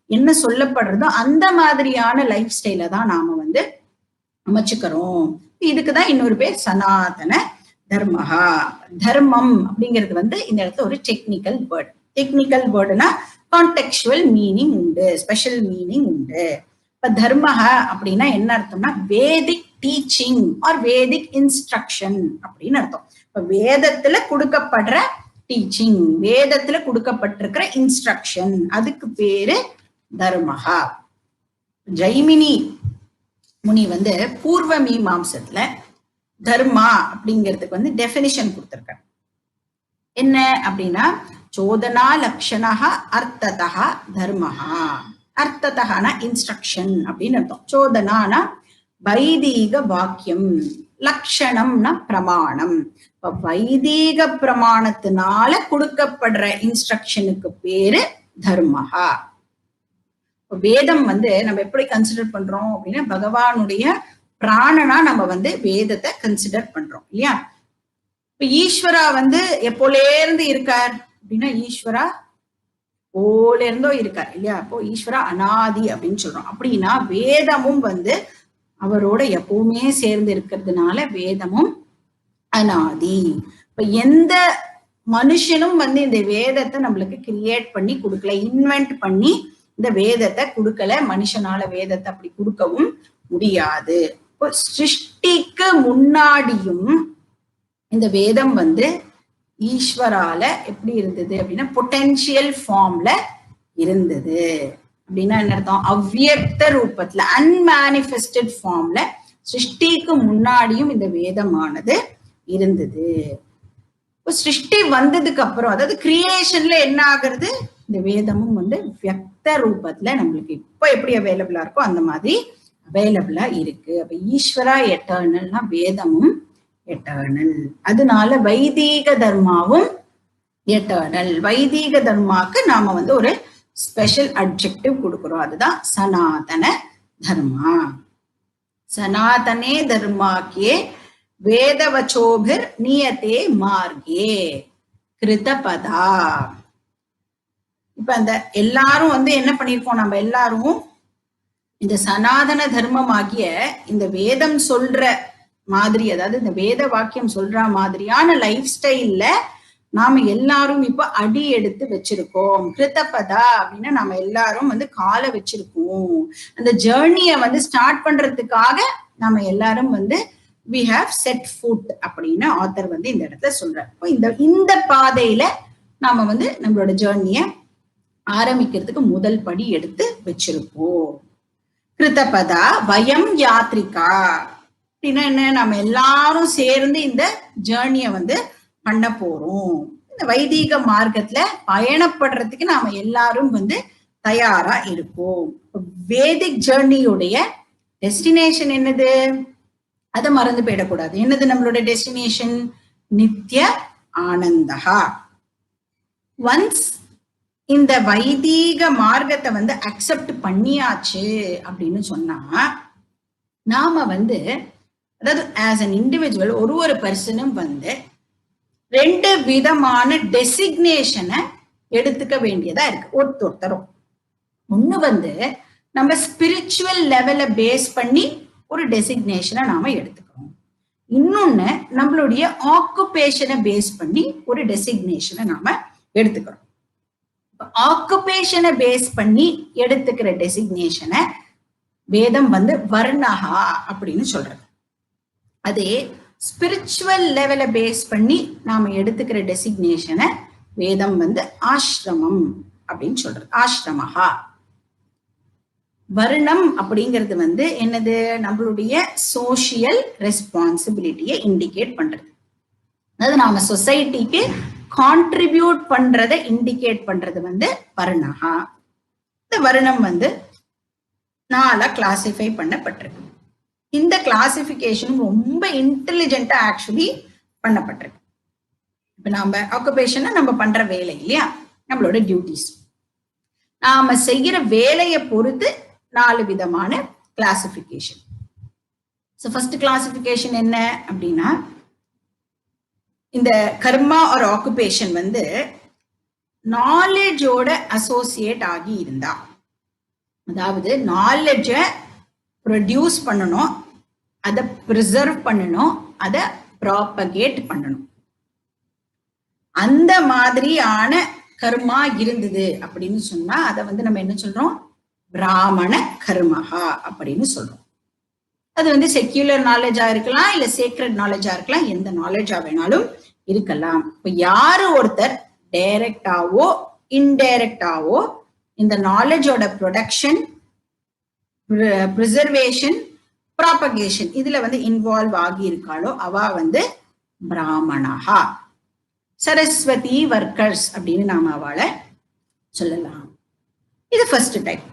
என்ன சொல்லப்படுறதோ அந்த மாதிரியான லைஃப் ஸ்டைல தான் நாம வந்து அமைச்சுக்கிறோம். இதுக்குதான் இன்னொரு பேர் சனாதன தர்மஹா. தர்மம் அப்படிங்கிறது வந்து இந்த இடத்துல ஒரு டெக்னிக்கல் வேர்டு. டெக்னிக்கல் வேர்டுனா கான்டெக்சுவல் மீனிங் உண்டு, ஸ்பெஷல் மீனிங் உண்டு. இப்ப தர்மஹ அப்படின்னா என்ன அர்த்தம்னா Vedic teaching or Vedic instruction அப்படின்னு அர்த்தம். இப்ப வேதத்துல கொடுக்கப்படுற டீச்சிங், வேதத்துல கொடுக்கப்பட்டிருக்கிற இன்ஸ்ட்ரக்ஷன், அதுக்கு பேரு தர்மஹா. ஜைமினி முனி வந்து பூர்வ மீமாம்சத்துல தர்மா அப்படிங்கிறதுக்கு வந்து டெபினிஷன் கொடுத்திருக்காங்க. என்ன அப்படின்னா சோதனா லக்ஷணா அர்த்ததா தர்மஹா. அர்த்ததகான இன்ஸ்ட்ரக்ஷன் அப்படின்னு அர்த்தம். சோதனானா வைதீக வாக்கியம், லக்ஷணம்னா பிரமாணம். இப்ப வைதீக பிரமாணத்தினால கொடுக்கப்படுற இன்ஸ்ட்ரக்ஷனுக்கு பேரு தர்மஹா. வேதம் வந்து நம்ம எப்படி கன்சிடர் பண்றோம் அப்படின்னா பகவானுடைய பிராணனா நம்ம வந்து வேதத்தை கன்சிடர் பண்றோம் இல்லையா. இப்ப ஈஸ்வரா வந்து எப்போல இருந்து இருக்கார் அப்படின்னா ஈஸ்வரா போல இருந்தோ இருக்கார் இல்லையா. அப்போ ஈஸ்வரா அனாதி அப்படின்னு சொல்றோம். அப்படின்னா வேதமும் வந்து அவரோட எப்பவுமே சேர்ந்து இருக்கிறதுனால வேதமும் அனாதி. இப்ப எந்த மனுஷனும் வந்து இந்த வேதத்தை நம்மளுக்கு கிரியேட் பண்ணி கொடுக்கல, இன்வென்ட் பண்ணி இந்த வேதத்தை கொடுக்கல. மனுஷனால வேதத்தை அப்படி கொடுக்கவும் முடியாது. இப்போ சிருஷ்டிக்கு முன்னாடியும் இந்த வேதம் வந்து ஈஸ்வரால எப்படி இருந்தது அப்படின்னா பொட்டென்சியல் ஃபார்ம்ல இருந்தது. அப்படின்னா என்ன அர்த்தம், அவ்வியக்த ரூபத்துல அன்மேனிஃபெஸ்டட் ஃபார்ம்ல சிருஷ்டிக்கு முன்னாடியும் இந்த வேதமானது இருந்தது. இப்போ சிருஷ்டி வந்ததுக்கு அப்புறம், அதாவது கிரியேஷன்ல என்ன ஆகுறது, இந்த வேதமும் வந்து வியக்த ரூபத்துல நம்மளுக்கு இப்போ எப்படி அவைலபிளா இருக்கோ அந்த மாதிரி அவைலபிளா இருக்கு. அப்ப ஈஸ்வரா எட்டர்னல்னா வேதமும் எட்டர்னல். அதனால வைதீக தர்மாவும் எட்டர்னல். வைதீக தர்மாக்கு நாம வந்து ஒரு ஸ்பெஷல் அட்ஜெக்டிவ் கொடுக்கிறோம், அதுதான் சனாதன தர்மா. சனாதனே தர்மாக்கே வேதவச்சோபிர் நியதே மார்கே கிருதபதா. இப்ப அந்த எல்லாரும் வந்து என்ன பண்ணிருக்கோம், நம்ம எல்லாரும் இந்த சனாதன தர்மம் ஆகிய இந்த வேதம் சொல்ற மாதிரி, அதாவது இந்த வேத வாக்கியம் சொல்ற மாதிரியான லைஃப் ஸ்டைல்ல நாம எல்லாரும் இப்ப அடி எடுத்து வச்சிருக்கோம். கிருத்தபதா அப்படின்னா நாம எல்லாரும் வந்து காலை வச்சிருக்கோம். அந்த ஜேர்னிய வந்து ஸ்டார்ட் பண்றதுக்காக நாம எல்லாரும் வந்து we have set foot அப்படின்னு ஆத்தர் வந்து இந்த இடத்துல சொல்றாரு. இந்த பாதையில நாம வந்து நம்மளோட ஜேர்னிய ஆரம்பிக்கிறதுக்கு முதல் படி எடுத்து வச்சிருப்போம். கிருத்தபதா வயம் யாத்ரிகா அப்படின்னா என்ன, நம்ம எல்லாரும் சேர்ந்து இந்த ஜேர்னிய வந்து பண்ண போறோம். இந்த வைதீக மார்க்கத்துல பயணப்படுறதுக்கு நாம எல்லாரும் வந்து தயாரா இருக்கோம். வேதிக் ஜேர்னியுடைய டெஸ்டினேஷன் என்னது, அதை மறந்து போயிடக்கூடாது. என்னது நம்மளோட டெஸ்டினேஷன்? நித்ய ஆனந்தா. ஒன்ஸ் இந்த வைதீக மார்க்கத்தை வந்து அக்செப்ட் பண்ணியாச்சு அப்படின்னு சொன்னா நாம வந்து, அதாவது ஆஸ் அன் இண்டிவிஜுவல் ஒரு பர்சனும் வந்து 2 விதமான டெசிக்னேஷனை எடுத்துக்க வேண்டியதா இருக்கு ஒருத்தரும். ஒண்ணு வந்து நம்ம ஸ்பிரிச்சுவல் லெவலை பேஸ் பண்ணி ஒரு டெசிக்னேஷனை நாம எடுத்துக்கிறோம். இன்னொன்னு நம்மளுடைய ஆக்குபேஷனை பேஸ் பண்ணி ஒரு டெசிக்னேஷனை நாம எடுத்துக்கிறோம். ஆக்குபேஷனை பேஸ் பண்ணி எடுத்துக்கிற டெசிக்னேஷனை வேதம் வந்து வர்ணஹா அப்படின்னு சொல்றது. அதே ஸ்பிரிச்சுவல் லெவலை பேஸ் பண்ணி நாம எடுத்துக்கிற டெசிக்னேஷனை வேதம் வந்து ஆசிரமம் அப்படின்னு சொல்றது. ஆசிரமஹா. வர்ணம் அப்படிங்கிறது வந்து என்னது, நம்மளுடைய சோசியல் ரெஸ்பான்சிபிலிட்டியை இண்டிகேட் பண்றது. அதாவது நாம சொசைட்டிக்கு கான்ட்ரிபியூட் பண்றதை இண்டிகேட் பண்றது வந்து வர்ணஹா. இந்த வர்ணம் வந்து 4 கிளாசிஃபை பண்ணப்பட்டிருக்கு. இந்த கிளாசிபிகேஷனும் ரொம்ப இன்டெலிஜென்ட்டா ஆக்சுவலி பண்ணப்பட்டிருக்கு. இப்ப நாம ஆக்குபேஷனை நம்ம பண்ற வேலை இல்லையா, நம்மளோட டியூட்டிஸ், நாம செய்யற வேலையை பொறுத்து 4 விதமான கிளாசிபிகேஷன். ஸோ ஃபர்ஸ்ட் கிளாசிபிகேஷன் என்ன அப்படின்னா, இந்த கர்மா ஒரு ஆக்குபேஷன் வந்து நாலேஜோட அசோசியேட் ஆகி இருந்தா, அதாவது நாலேஜ ப்ரொடியூஸ் பண்ணணும், அதை ப்ரிசர்வ் பண்ணணும், அதை ப்ராபகேட் பண்ணணும். அந்த மாதிரியான கர்மா இருந்தது அப்படின்னு சொன்னா அதை வந்து நம்ம என்ன சொல்றோம், பிராமண கர்மஹா அப்படின்னு சொல்றோம். அது வந்து செக்யூலர் நாலேஜா இருக்கலாம், இல்ல சேக்ரெட் நாலேஜா இருக்கலாம், எந்த நாலேஜா வேணாலும் இருக்கலாம். இப்ப யாரு ஒருத்தர் டைரக்டாவோ இன்டைரக்டாவோ இந்த நாலேஜோட ப்ரொடக்ஷன், ப்ரிசர்வேஷன், ப்ராபகேஷன் இதுல வந்து இன்வால்வ் ஆகி இருக்காளோ அவ வந்து பிராமணஹா. சரஸ்வதி ஒர்க்கர்ஸ் அப்படின்னு நாம அவளை சொல்லலாம். இது ஃபர்ஸ்ட் டைப்.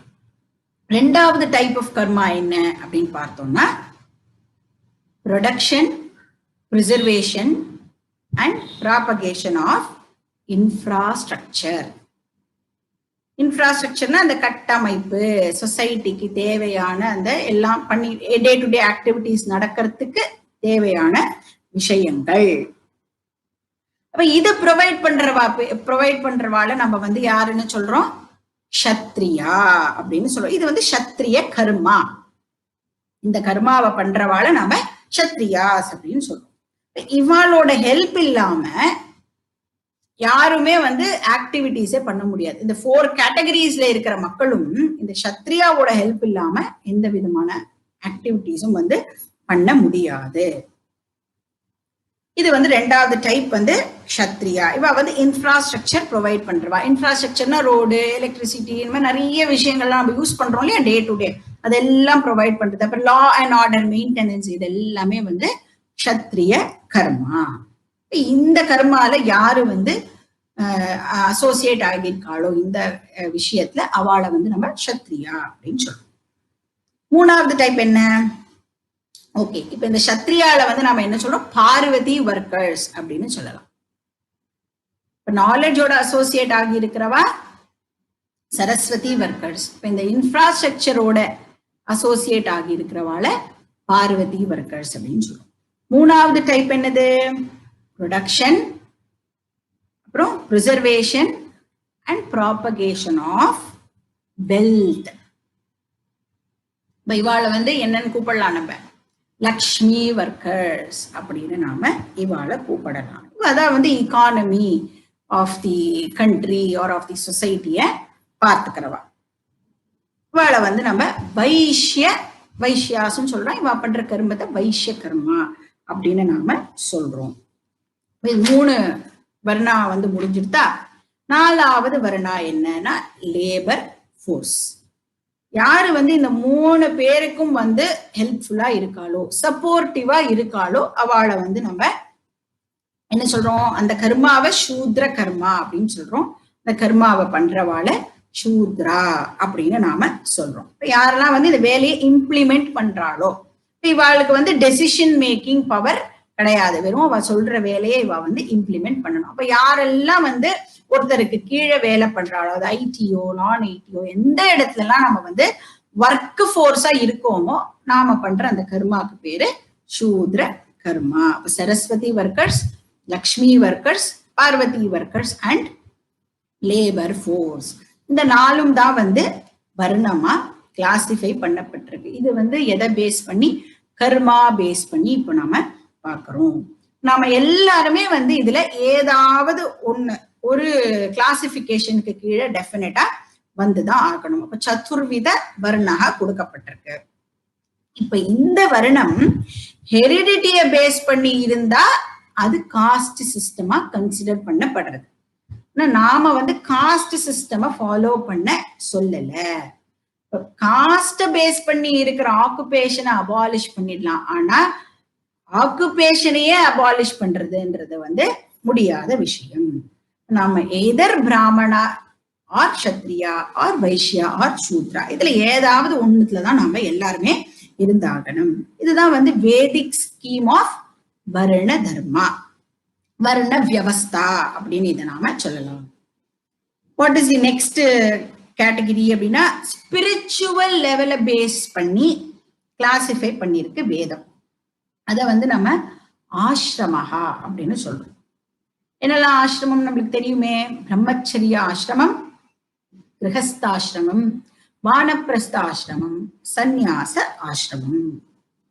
2வது டைப் ஆஃப் கர்மா என்ன அப்படின்னு பார்த்தோம்னா, production, preservation and propagation of infrastructure. இன்ஃப்ராஸ்ட்ரக்சர்னா அந்த கட்டமைப்பு, சொசைட்டிக்கு தேவையான அந்த எல்லாம் பண்ணி டே டு டே ஆக்டிவிட்டிஸ் நடக்கிறதுக்கு தேவையான விஷயங்கள். அப்ப இது ப்ரொவைட் பண்றவாள நம்ம வந்து யாருன்னு சொல்றோம், க்ஷத்ரியா அப்படின்னு சொல்றோம். இது வந்து க்ஷத்ரிய கர்மா. இந்த கர்மாவை பண்றவாள நாம க்ஷத்ரியாஸ் அப்படின்னு சொல்றோம். இவாளோட ஹெல்ப் இல்லாம யாருமே வந்து ஆக்டிவிட்டிஸே பண்ண முடியாது. இந்த 4 கேட்டகரிஸ்ல இருக்கிற மக்களும் இந்த க்ஷத்ரியாவோட ஹெல்ப் இல்லாம எந்த விதமான ஆக்டிவிட்டிஸும் வந்து பண்ண முடியாது. இது வந்து 2வது டைப் வந்து க்ஷத்ரியா. இவ வந்து இன்ஃப்ராஸ்ட்ரக்சர் ப்ரொவைட் பண்றவா. இன்ஃப்ராஸ்ட்ரக்சர்னா ரோடு, எலக்ட்ரிசிட்டி, இந்த மாதிரி நிறைய விஷயங்கள்லாம் நம்ம யூஸ் பண்றோம் இல்லையா டே டு டே, அதெல்லாம் ப்ரொவைட் பண்றது. அப்புறம் லா அண்ட் ஆர்டர் மெயின்டெனன்ஸ், இது எல்லாமே வந்து க்ஷத்ரிய கர்மா. இந்த கர்மால யாரு வந்து அசோசியேட் ஆகியிருக்காளோ இந்த விஷயத்துல அவளை வந்து நம்ம க்ஷத்ரியா அப்படின்னு சொல்றோம். 3வது டைப் என்ன, ஓகே, இப்ப இந்த க்ஷத்ரியால வந்து நம்ம என்ன சொல்றோம், பார்வதி ஒர்க்கர்ஸ் அப்படின்னு சொல்லலாம். இப்ப நாலேஜோட அசோசியேட் ஆகி இருக்கிறவா சரஸ்வதி ஒர்க்கர்ஸ். இப்ப இந்த இன்ஃப்ராஸ்ட்ரக்சரோட அசோசியேட் ஆகி இருக்கிறவால பார்வதி ஒர்க்கர்ஸ் அப்படின்னு சொல்றோம். 3வது டைப் என்னது, ப்ரொடக்ஷன், அப்புறம் preservation and propagation of wealth. இவாளை வந்து என்னன்னு கூப்பிடலாம், நம்ம லக்ஷ்மி ஒர்க்கர்ஸ் அப்படின்னு நாம இவாளை கூப்பிடலாம். இவ அதான் வந்து economy of the country or of the society பார்த்துக்கிறவா. இவாளை வந்து நம்ம வைஷ்யாசுன்னு சொல்றோம். இவா பண்ற கர்மத்தை வைஷ்ய கர்மா அப்படின்னு நாம சொல்றோம். 3 வர்ணா வந்து முடிஞ்சிருத்தா. 4வது வர்ணா என்னன்னா லேபர் ஃபோர்ஸ். யாரு வந்து இந்த 3 பேருக்கும் வந்து ஹெல்ப்ஃபுல்லா இருக்காளோ, சப்போர்ட்டிவா இருக்காளோ, அவளை வந்து நம்ம என்ன சொல்றோம், அந்த கர்மாவை சூத்ர கர்மா அப்படின்னு சொல்றோம். அந்த கர்மாவை பண்றவாளை சூத்ரா அப்படின்னு நாம சொல்றோம். இப்ப யாரெல்லாம் வந்து இந்த வேலையை இம்ப்ளிமெண்ட் பண்றாளோ, இவாளுக்கு வந்து டெசிஷன் மேக்கிங் பவர் கிடையாது. வெறும் அவ சொல்ற வேலையை இவ வந்து இம்ப்ளிமெண்ட் பண்ணணும். அப்ப யாரெல்லாம் வந்து ஒருத்தருக்கு கீழே வேலை பண்றாளோ, அது ஐடியோ நான் ஐடியோ எந்த இடத்துல எல்லாம் நம்ம வந்து ஒர்க் ஃபோர்ஸா இருக்கோமோ நாம பண்ற அந்த கர்மாக்கு பேரு சூத்ர கர்மா. அப்ப Saraswati workers, Lakshmi workers, Parvati workers and labour force. இந்த 4ம் தான் வந்து வர்ணமா கிளாசிஃபை பண்ணப்பட்டிருக்கு. இது வந்து எதை பேஸ் பண்ணி, கர்மா பேஸ் பண்ணி இப்ப நாம பாக்குறோம். நாம எல்லாருமே வந்து இதுல ஏதாவது ஒரு கிளாசிபிகேஷனுக்கு கீழே டெஃபினட்டா வந்துதான் ஆகணும். அப்ப சதுர்வித வர்ணா கொடுக்கப்பட்டிருக்கு. இப்ப இந்த வர்ணம் ஹெரிடிட்டிய பேஸ் பண்ணி இருந்தா அது காஸ்ட் சிஸ்டமா கன்சிடர் பண்ணப்படுறது. நாம வந்து காஸ்ட் சிஸ்டமை ஃபாலோ பண்ண சொல்லல. காஸ்ட பேஸ் பண்ணி இருக்கிற ஆக்குபேஷனை அபாலிஷ் பண்ணிடலாம். ஆனா ஆக்குபேஷனையே அபாலிஷ் பண்றதுன்றது வந்து முடியாத விஷயம். நாம either Brahmana or Kshatriya or Vaishya or Shudra, இதுல ஏதாவது ஒண்ணுத்துலதான் நாம எல்லாருமே இருந்தாகணும். இதுதான் வந்து வேதிக் ஸ்கீம் ஆஃப் வர்ண தர்மா, வர்ண வியவஸ்தா அப்படின்னு இதை நாம சொல்லலாம். What is the next category அப்படின்னா ஸ்பிரிச்சுவல் லெவல பேஸ் பண்ணி கிளாசிஃபை பண்ணிருக்கு வேதம். அத வந்து நம்ம ஆசிரமஹா அப்படின்னு சொல்றோம். என்னெல்லாம் ஆசிரமம் நம்மளுக்கு தெரியுமே, பிரம்மச்சரிய ஆசிரமம், கிரகஸ்தாசிரமம், வானப்பிரஸ்த ஆசிரமம், சந்நியாச ஆசிரமம்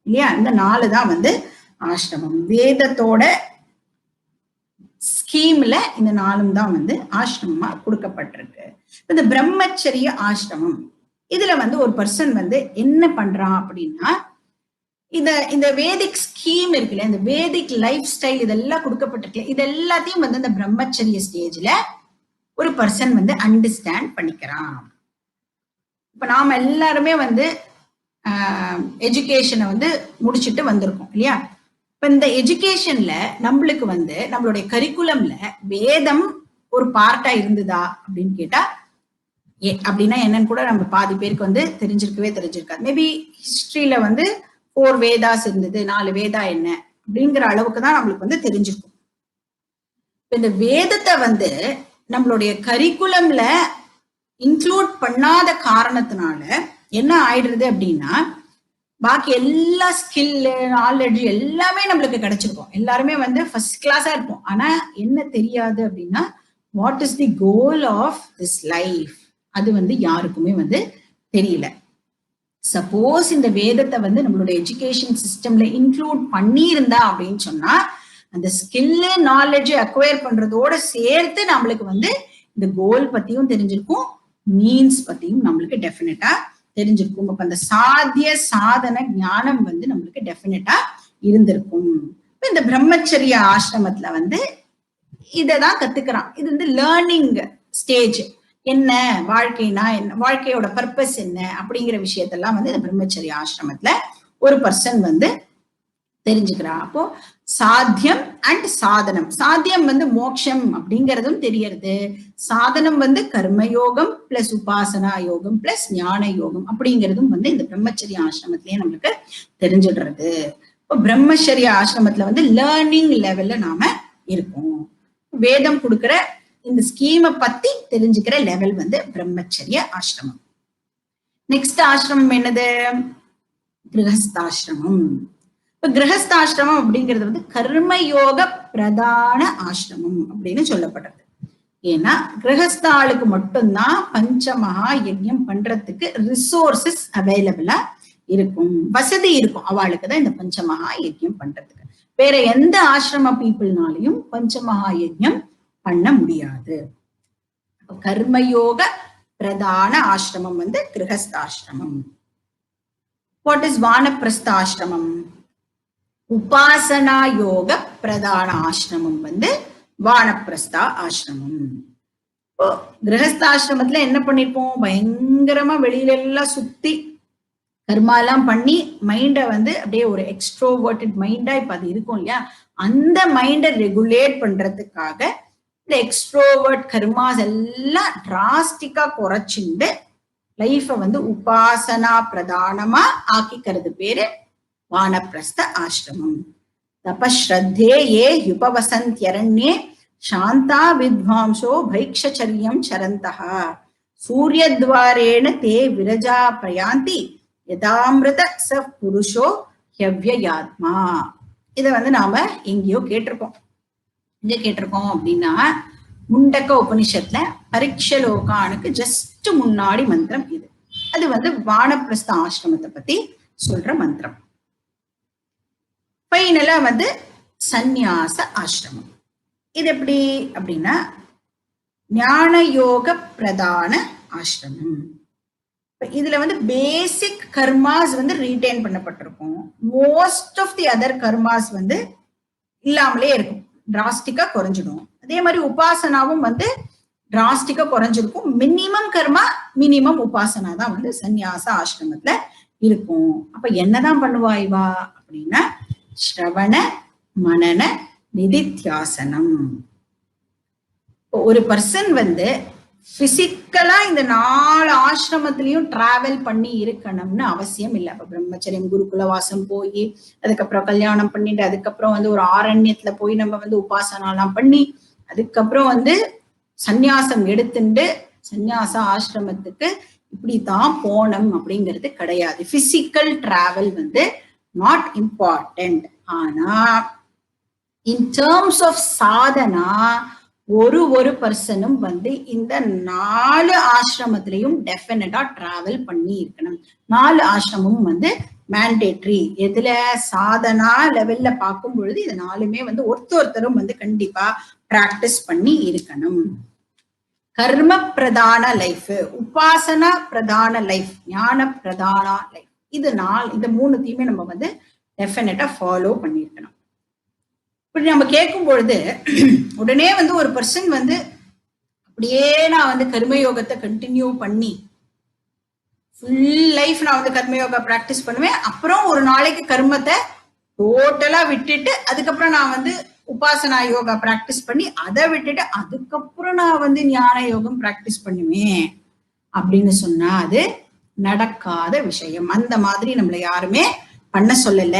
இல்லையா? இந்த 4 தான் வந்து ஆசிரமம். வேதத்தோட ஸ்கீம்ல இந்த 4ம் தான் வந்து ஆசிரமமா கொடுக்கப்பட்டிருக்கு. இந்த பிரம்மச்சரிய ஆசிரமம் இதுல வந்து ஒரு பர்சன் வந்து என்ன பண்றான் அப்படின்னா, இந்த வேதிக் ஸ்கீம் இருக்குல்ல, இந்த வேதிக் லைஃப் ஸ்டைல் இதெல்லாம் கொடுக்கப்பட்டிருக்கு, இது எல்லாத்தையும் வந்து இந்த பிரம்மச்சரிய ஸ்டேஜ்ல ஒரு பர்சன் வந்து அண்டர்ஸ்டாண்ட் பண்ணிக்கிறான். இப்ப நாம எல்லாருமே வந்து எஜுகேஷனை வந்து முடிச்சுட்டு வந்திருக்கோம் இல்லையா? இப்ப இந்த எஜுகேஷன்ல நம்மளுக்கு வந்து நம்மளுடைய கரிக்குலம்ல வேதம் ஒரு பார்ட்டா இருந்ததா அப்படின்னு கேட்டா, அப்படின்னா என்னன்னு கூட நம்ம பாதி பேருக்கு வந்து தெரிஞ்சிருக்காது. மேபி ஹிஸ்டரியில வந்து 4 வேதாஸ் இருந்தது, 4 வேதா என்ன அப்படிங்கிற அளவுக்கு தான் நம்மளுக்கு வந்து தெரிஞ்சிருக்கும். இந்த வேதத்தை வந்து நம்மளுடைய கரிக்குலம்ல இன்க்ளூட் பண்ணாத காரணத்தினால என்ன ஆயிடுறது அப்படின்னா, பாக்கி எல்லா ஸ்கில் நாலேஜ் எல்லாமே நம்மளுக்கு கிடைச்சிருக்கும். எல்லாருமே வந்து ஃபர்ஸ்ட் கிளாஸா இருப்போம். ஆனா என்ன தெரியாது அப்படின்னா, what is the goal of this life, அது வந்து யாருக்குமே வந்து தெரியல. சப்போஸ் இந்த வேதத்தை வந்து நம்மளுடைய எஜுகேஷன் சிஸ்டம்ல இன்க்ளூட் பண்ணியிருந்தா அப்படின்னு சொன்னா, அந்த ஸ்கில் நாலேஜ் அக்வயர் பண்றதோட சேர்த்து நம்மளுக்கு வந்து இந்த கோல் பத்தியும் தெரிஞ்சிருக்கும், மீன்ஸ் பத்தியும் நம்மளுக்கு டெஃபினட்டா தெரிஞ்சிருக்கும். அப்ப அந்த சாத்திய சாதன ஞானம் வந்து நம்மளுக்கு டெஃபினட்டா இருந்திருக்கும். இந்த பிரம்மச்சரிய ஆசிரமத்துல வந்து இததான் கத்துக்கிறான். இது வந்து லேர்னிங் ஸ்டேஜ். என்ன வாழ்க்கைனா என்ன, வாழ்க்கையோட பர்பஸ் என்ன அப்படிங்கிற விஷயத்தெல்லாம் வந்து இந்த பிரம்மச்சரிய ஆசிரமத்துல ஒரு பர்சன் வந்து தெரிஞ்சுக்கிறான். அப்போ சாத்தியம் அண்ட் சாதனம். சாத்தியம் வந்து மோட்சம் அப்படிங்கிறதும் தெரியறது, சாதனம் வந்து கர்மயோகம் பிளஸ் உபாசனா யோகம் பிளஸ் ஞான யோகம் அப்படிங்கிறதும் வந்து இந்த பிரம்மச்சரிய ஆசிரமத்திலேயே நம்மளுக்கு தெரிஞ்சிடுறது. இப்போ பிரம்மச்சரிய ஆசிரமத்துல வந்து லேர்னிங் லெவல்ல நாம இருக்கோம். வேதம் கொடுக்கிற இந்த ஸ்கீமை பத்தி தெரிஞ்சுக்கிற லெவல் வந்து பிரம்மச்சரிய ஆசிரமம். நெக்ஸ்ட் ஆசிரமம் என்னது? கிரகஸ்தாசிரமம். இப்ப கிரகஸ்தாசிரமம் அப்படிங்கிறது வந்து கர்மயோக பிரதான ஆசிரமம் அப்படின்னு சொல்லப்படுறது. ஏன்னா கிரகஸ்தாளுக்கு மட்டும்தான் பஞ்சமகா யஜ்யம் பண்றதுக்கு ரிசோர்சஸ் அவைலபிளா இருக்கும், வசதி இருக்கும். அவளுக்கு தான் இந்த பஞ்சமகா யஜ்யம் பண்றதுக்கு. வேற எந்த ஆசிரம பீப்புள்னாலையும் பஞ்சமகா யஜ்ஞம் பண்ண முடியாது. கர்மயோக பிரதான ஆசிரமம் வந்து கிரகஸ்தாசிரமம். வாட் இஸ் வானப்பிரஸ்த ஆசிரமம்? உபாசனா யோக பிரதான ஆசிரமம் வந்து வானப்பிரஸ்தா ஆசிரமம். இப்போ கிரகஸ்தாசிரமத்துல என்ன பண்ணிருப்போம்? பயங்கரமா வெளியில எல்லாம் சுத்தி கர்மா எல்லாம் பண்ணி மைண்ட வந்து அப்படியே ஒரு எக்ஸ்ட்ரோவர்டட் மைண்டா இப்ப அது இருக்கும் இல்லையா, அந்த மைண்டை ரெகுலேட் பண்றதுக்காக இந்த எக்ஸ்ட்ரோவர்ட் கர்மாஸ் எல்லாம் டிராஸ்டிக்கா குறைச்சிண்டு லைஃப வந்து உபாசனா பிரதானமா ஆக்கிக்கிறது பேரு வானப்பிரஸ்த ஆசிரமம். தபஸ்ரத்தே ஏ யுபவசந்த்யரண்யே சாந்தா வித்வாம்சோ பைக்ஷச்சரியம் சரந்தஹ சூரியத்வாரேண தே விரஜா பிரயாந்தி யதாமிருத ச புருஷோ ஹவ்யயாத்மா. இத வந்து நாம எங்கேயோ கேட்டிருக்கோம். எங்க கேட்டிருக்கோம் அப்படின்னா முண்டக்க உபனிஷத்துல பரீட்சலோகானுக்கு ஜஸ்ட் முன்னாடி மந்திரம் இது. அது வந்து வானப்பிரஸ்த ஆசிரமத்தை பத்தி சொல்ற மந்திரம். ஃபைனலா வந்து சந்நியாச ஆசிரமம். இது எப்படி அப்படின்னா ஞான யோக பிரதான ஆசிரமம். இதுல வந்து பேசிக் கர்மாஸ் வந்து ரீடைன் பண்ணப்பட்டிருக்கும். Most of the other karmas வந்து இல்லாமலே இருக்கும், டிராஸ்டிக்கா குறைஞ்சிடும். அதே மாதிரி உபாசனாவும் வந்து டிராஸ்டிக்கா குறைஞ்சிருக்கும். மினிமம் கர்மா மினிமம் உபாசனா தான் வந்து சந்நியாச ஆசிரமத்துல இருக்கும். அப்ப என்னதான் பண்ணுவா இவா அப்படின்னா ஸ்ரவண மனன நிதித்தியாசனம். ஒரு பர்சன் வந்து பிசிக்கலா இந்த 4 ஆசிரமத்திலையும் டிராவல் பண்ணி இருக்கணும்னு அவசியம் இல்லை. இப்ப பிரம்மச்சரியம் குருகுலவாசம் போய் அதுக்கப்புறம் கல்யாணம் பண்ணிட்டு அதுக்கப்புறம் வந்து ஒரு ஆரண்யத்துல போய் நம்ம வந்து உபாசனாலாம் பண்ணி அதுக்கப்புறம் வந்து சந்நியாசம் எடுத்துட்டு சந்நியாச ஆசிரமத்துக்கு இப்படித்தான் போனோம் அப்படிங்கிறது கிடையாது. பிசிக்கல் டிராவல் வந்து நாட் இம்பார்ட்டன்ட். ஆனா இன் டேர்ம்ஸ் ஆஃப் சாதனா ஒரு பர்சனும் வந்து இந்த 4 ஆசிரமத்திலையும் டெஃபினட்டா டிராவல் பண்ணி இருக்கணும். 4 ஆசிரமும் வந்து மேண்டேட்ரி. எதுல சாதனா லெவல்ல பார்க்கும் பொழுது இது 4மே வந்து ஒருத்தரும் வந்து கண்டிப்பா பிராக்டிஸ் பண்ணி இருக்கணும். கர்ம பிரதான லைஃப், உபாசனா பிரதான லைஃப், ஞான பிரதான லைஃப், இது 3த்தையுமே நம்ம வந்து டெஃபினட்டா ஃபாலோ பண்ணிருக்கணும். இப்படி நம்ம கேட்கும் பொழுது உடனே வந்து ஒரு பர்சன் வந்து அப்படியே நான் வந்து கர்மயோகத்தை கண்டினியூ பண்ணி ஃபுல் லைஃப் நான் வந்து கர்மயோகா பிராக்டிஸ் பண்ணுவேன், அப்புறம் ஒரு நாளைக்கு கர்மத்தை டோட்டலா விட்டுட்டு அதுக்கப்புறம் நான் வந்து உபாசனா யோகா பிராக்டிஸ் பண்ணி அதை விட்டுட்டு அதுக்கப்புறம் நான் வந்து ஞான யோகம் பிராக்டிஸ் பண்ணுவேன் அப்படின்னு சொன்னா அது நடக்காத விஷயம். அந்த மாதிரி நம்மள யாருமே பண்ண சொல்லல.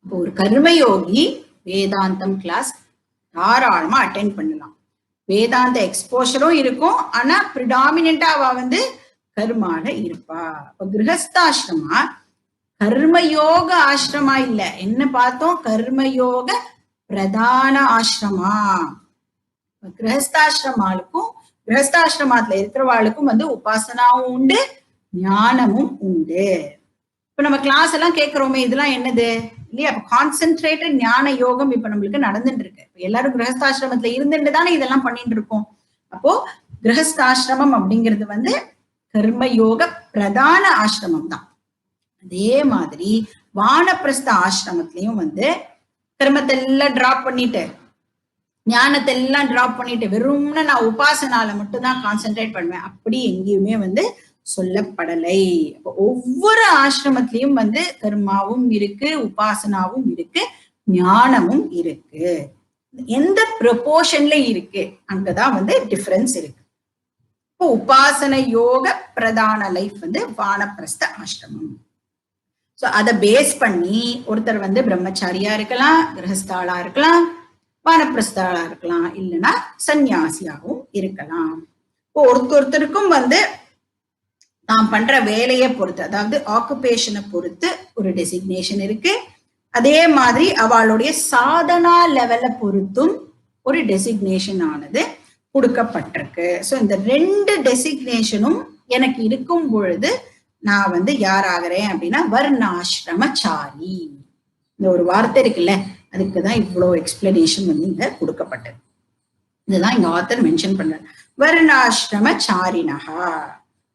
இப்போ ஒரு கர்மயோகி வேதாந்தம் கிளாஸ் தாராளமா அட்டென்ட் பண்ணலாம். வேதாந்த எக்ஸ்போஷரும் இருக்கும். ஆனா பிரிடாமினண்டா அவ வந்து கர்மால இருப்பா. இப்ப கிரகஸ்தாசிரமா கர்மயோக ஆசிரமா இல்ல, என்ன பார்த்தோம்? கர்மயோக பிரதான ஆசிரமா. கிரகஸ்தாசிரமாளுக்கும் கிரகஸ்தாசிரமத்துல இருக்கிறவாளுக்கும் வந்து உபாசனாவும் உண்டு, ஞானமும் உண்டு. இப்ப நம்ம கிளாஸ் எல்லாம் கேட்கிறோமே, இதெல்லாம் என்னது இல்லையா? அப்ப கான்சென்ட்ரேட்டட் ஞான யோகம் இப்ப நம்மளுக்கு நடந்துட்டு இருக்கு. எல்லாரும் கிரகஸ்தாசிரமத்துல இருந்துட்டு தானே இதெல்லாம் பண்ணிட்டு இருக்கோம். அப்போ கிரகஸ்தாசிரமம் அப்படிங்கிறது வந்து கர்மயோக பிரதான ஆசிரமம் தான். அதே மாதிரி வானப்பிரஸ்த ஆசிரமத்திலையும் வந்து கர்மத்தை எல்லாம் டிராப் பண்ணிட்டு ஞானத்தை எல்லாம் டிராப் பண்ணிட்டு வெறும்னா நான் உபாசனால மட்டும்தான் கான்சென்ட்ரேட் பண்ணுவேன் அப்படி எங்கேயுமே வந்து சொல்லப்படலை. ஒவ்வொரு ஆசிரமத்திலையும் வந்து கர்மாவும் இருக்கு, உபாசனாவும் இருக்கு, ஞானமும் இருக்கு. எந்த ப்ரொபோர்ஷன்ல இருக்கு அங்கதான் வந்து டிஃபரன்ஸ் இருக்கு. இப்போ உபாசன யோக பிரதான லைஃப் வந்து வானப்பிரஸ்த ஆசிரமம். சோ அதை பேஸ் பண்ணி ஒருத்தர் வந்து பிரம்மச்சாரியா இருக்கலாம், கிரகஸ்தாளா இருக்கலாம், வானப்பிரஸ்தாளா இருக்கலாம், இல்லைன்னா சந்நியாசியாவும் இருக்கலாம். இப்போ ஒருத்தருக்கும் வந்து நாம் பண்ற வேலையை பொறுத்து, அதாவது ஆக்குபேஷனை பொறுத்து ஒரு டெசிக்னேஷன் இருக்கு. அதே மாதிரி அவளுடைய சாதனா லெவலை பொறுத்தும் ஒரு டெசிக்னேஷன் ஆனது கொடுக்கப்பட்டிருக்கு. ஸோ இந்த 2 டெசிக்னேஷனும் எனக்கு இருக்கும் பொழுது நான் வந்து யார் ஆகிறேன் அப்படின்னா வர்ணாசிரமச்சாரி. இந்த ஒரு வார்த்தை இருக்குல்ல, அதுக்குதான் இவ்வளவு எக்ஸ்பிளனேஷன் வந்து இங்க கொடுக்கப்பட்டது. இதுதான் இங்க ஆத்தர் மென்ஷன் பண்றாரு. வருணாசிரம சாரினகா,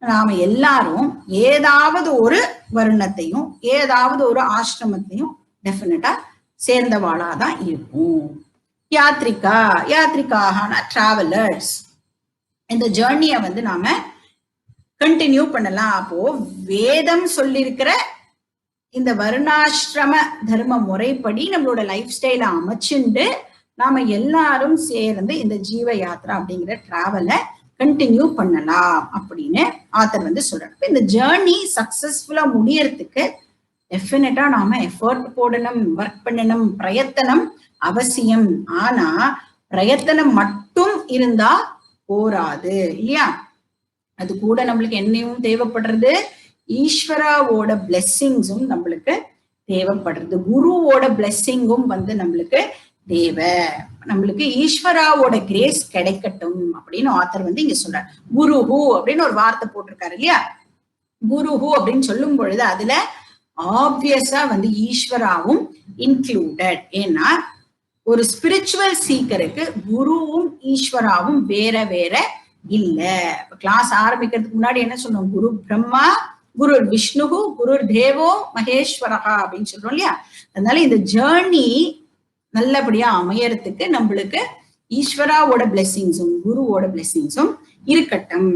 நாம எல்லாரும் ஏதாவது ஒரு வருணத்தையும் ஏதாவது ஒரு ஆசிரமத்தையும் டெஃபினட்டா சேர்ந்தவாளாதான் இருக்கும். யாத்ரிகா, யாத்ரிகான டிராவலர்ஸ். இந்த ஜேர்னிய வந்து நாம கண்டினியூ பண்ணலாம். அப்போ வேதம் சொல்லியிருக்கிற இந்த வருணாசிரம தர்ம முறைப்படி நம்மளோட லைஃப் ஸ்டைல அமைச்சுண்டு நாம எல்லாரும் சேர்ந்து இந்த ஜீவ யாத்ரா அப்படிங்கிற டிராவலை கண்டினியூ பண்ணலாம் அப்படின்னு ஆத்தர் வந்து சொல்றாரு. இந்த ஜேர்னி சக்சஸ்ஃபுல்லா முடியறதுக்கு டெஃபினட்டா நாம எஃபர்ட் போடணும், ஒர்க் பண்ணணும், பிரயத்தனம் அவசியம். ஆனா பிரயத்தனம் மட்டும் இருந்தா போராது இல்லையா? அது கூட நம்மளுக்கு என்னையும் தேவைப்படுறது, ஈஸ்வராவோட பிளெஸ்ஸிங்ஸும் நம்மளுக்கு தேவைப்படுறது, குருவோட பிளெஸ்ஸிங்கும் வந்து நம்மளுக்கு தேவை. நம்மளுக்கு ஈஸ்வராவோட கிரேஸ் கிடைக்கட்டும் அப்படின்னு ஆத்தர் வந்து இங்க சொல்றாரு. குருஹு அப்படின்னு ஒரு வார்த்தை போட்டிருக்காரு இல்லையா? குருஹு அப்படின்னு சொல்லும் பொழுது அதுல ஆப்வியஸா வந்து ஈஸ்வராவும் இன்க்ளூடட். ஏன்னா ஒரு ஸ்பிரிச்சுவல் சீக்கருக்கு குருவும் ஈஸ்வராவும் வேற வேற இல்ல. கிளாஸ் ஆரம்பிக்கிறதுக்கு முன்னாடி என்ன சொன்னோம்? குரு பிரம்மா, குரு விஷ்ணுகு, குரு தேவோ மகேஸ்வரகா அப்படின்னு சொல்றோம் இல்லையா? அதனால இந்த ஜேர்னி நல்லபடியா அமையறதுக்கு நம்மளுக்கு ஈஸ்வராவோட பிளெஸிங்ஸும் குருவோட பிளெஸிங்ஸும் இருக்கட்டும்.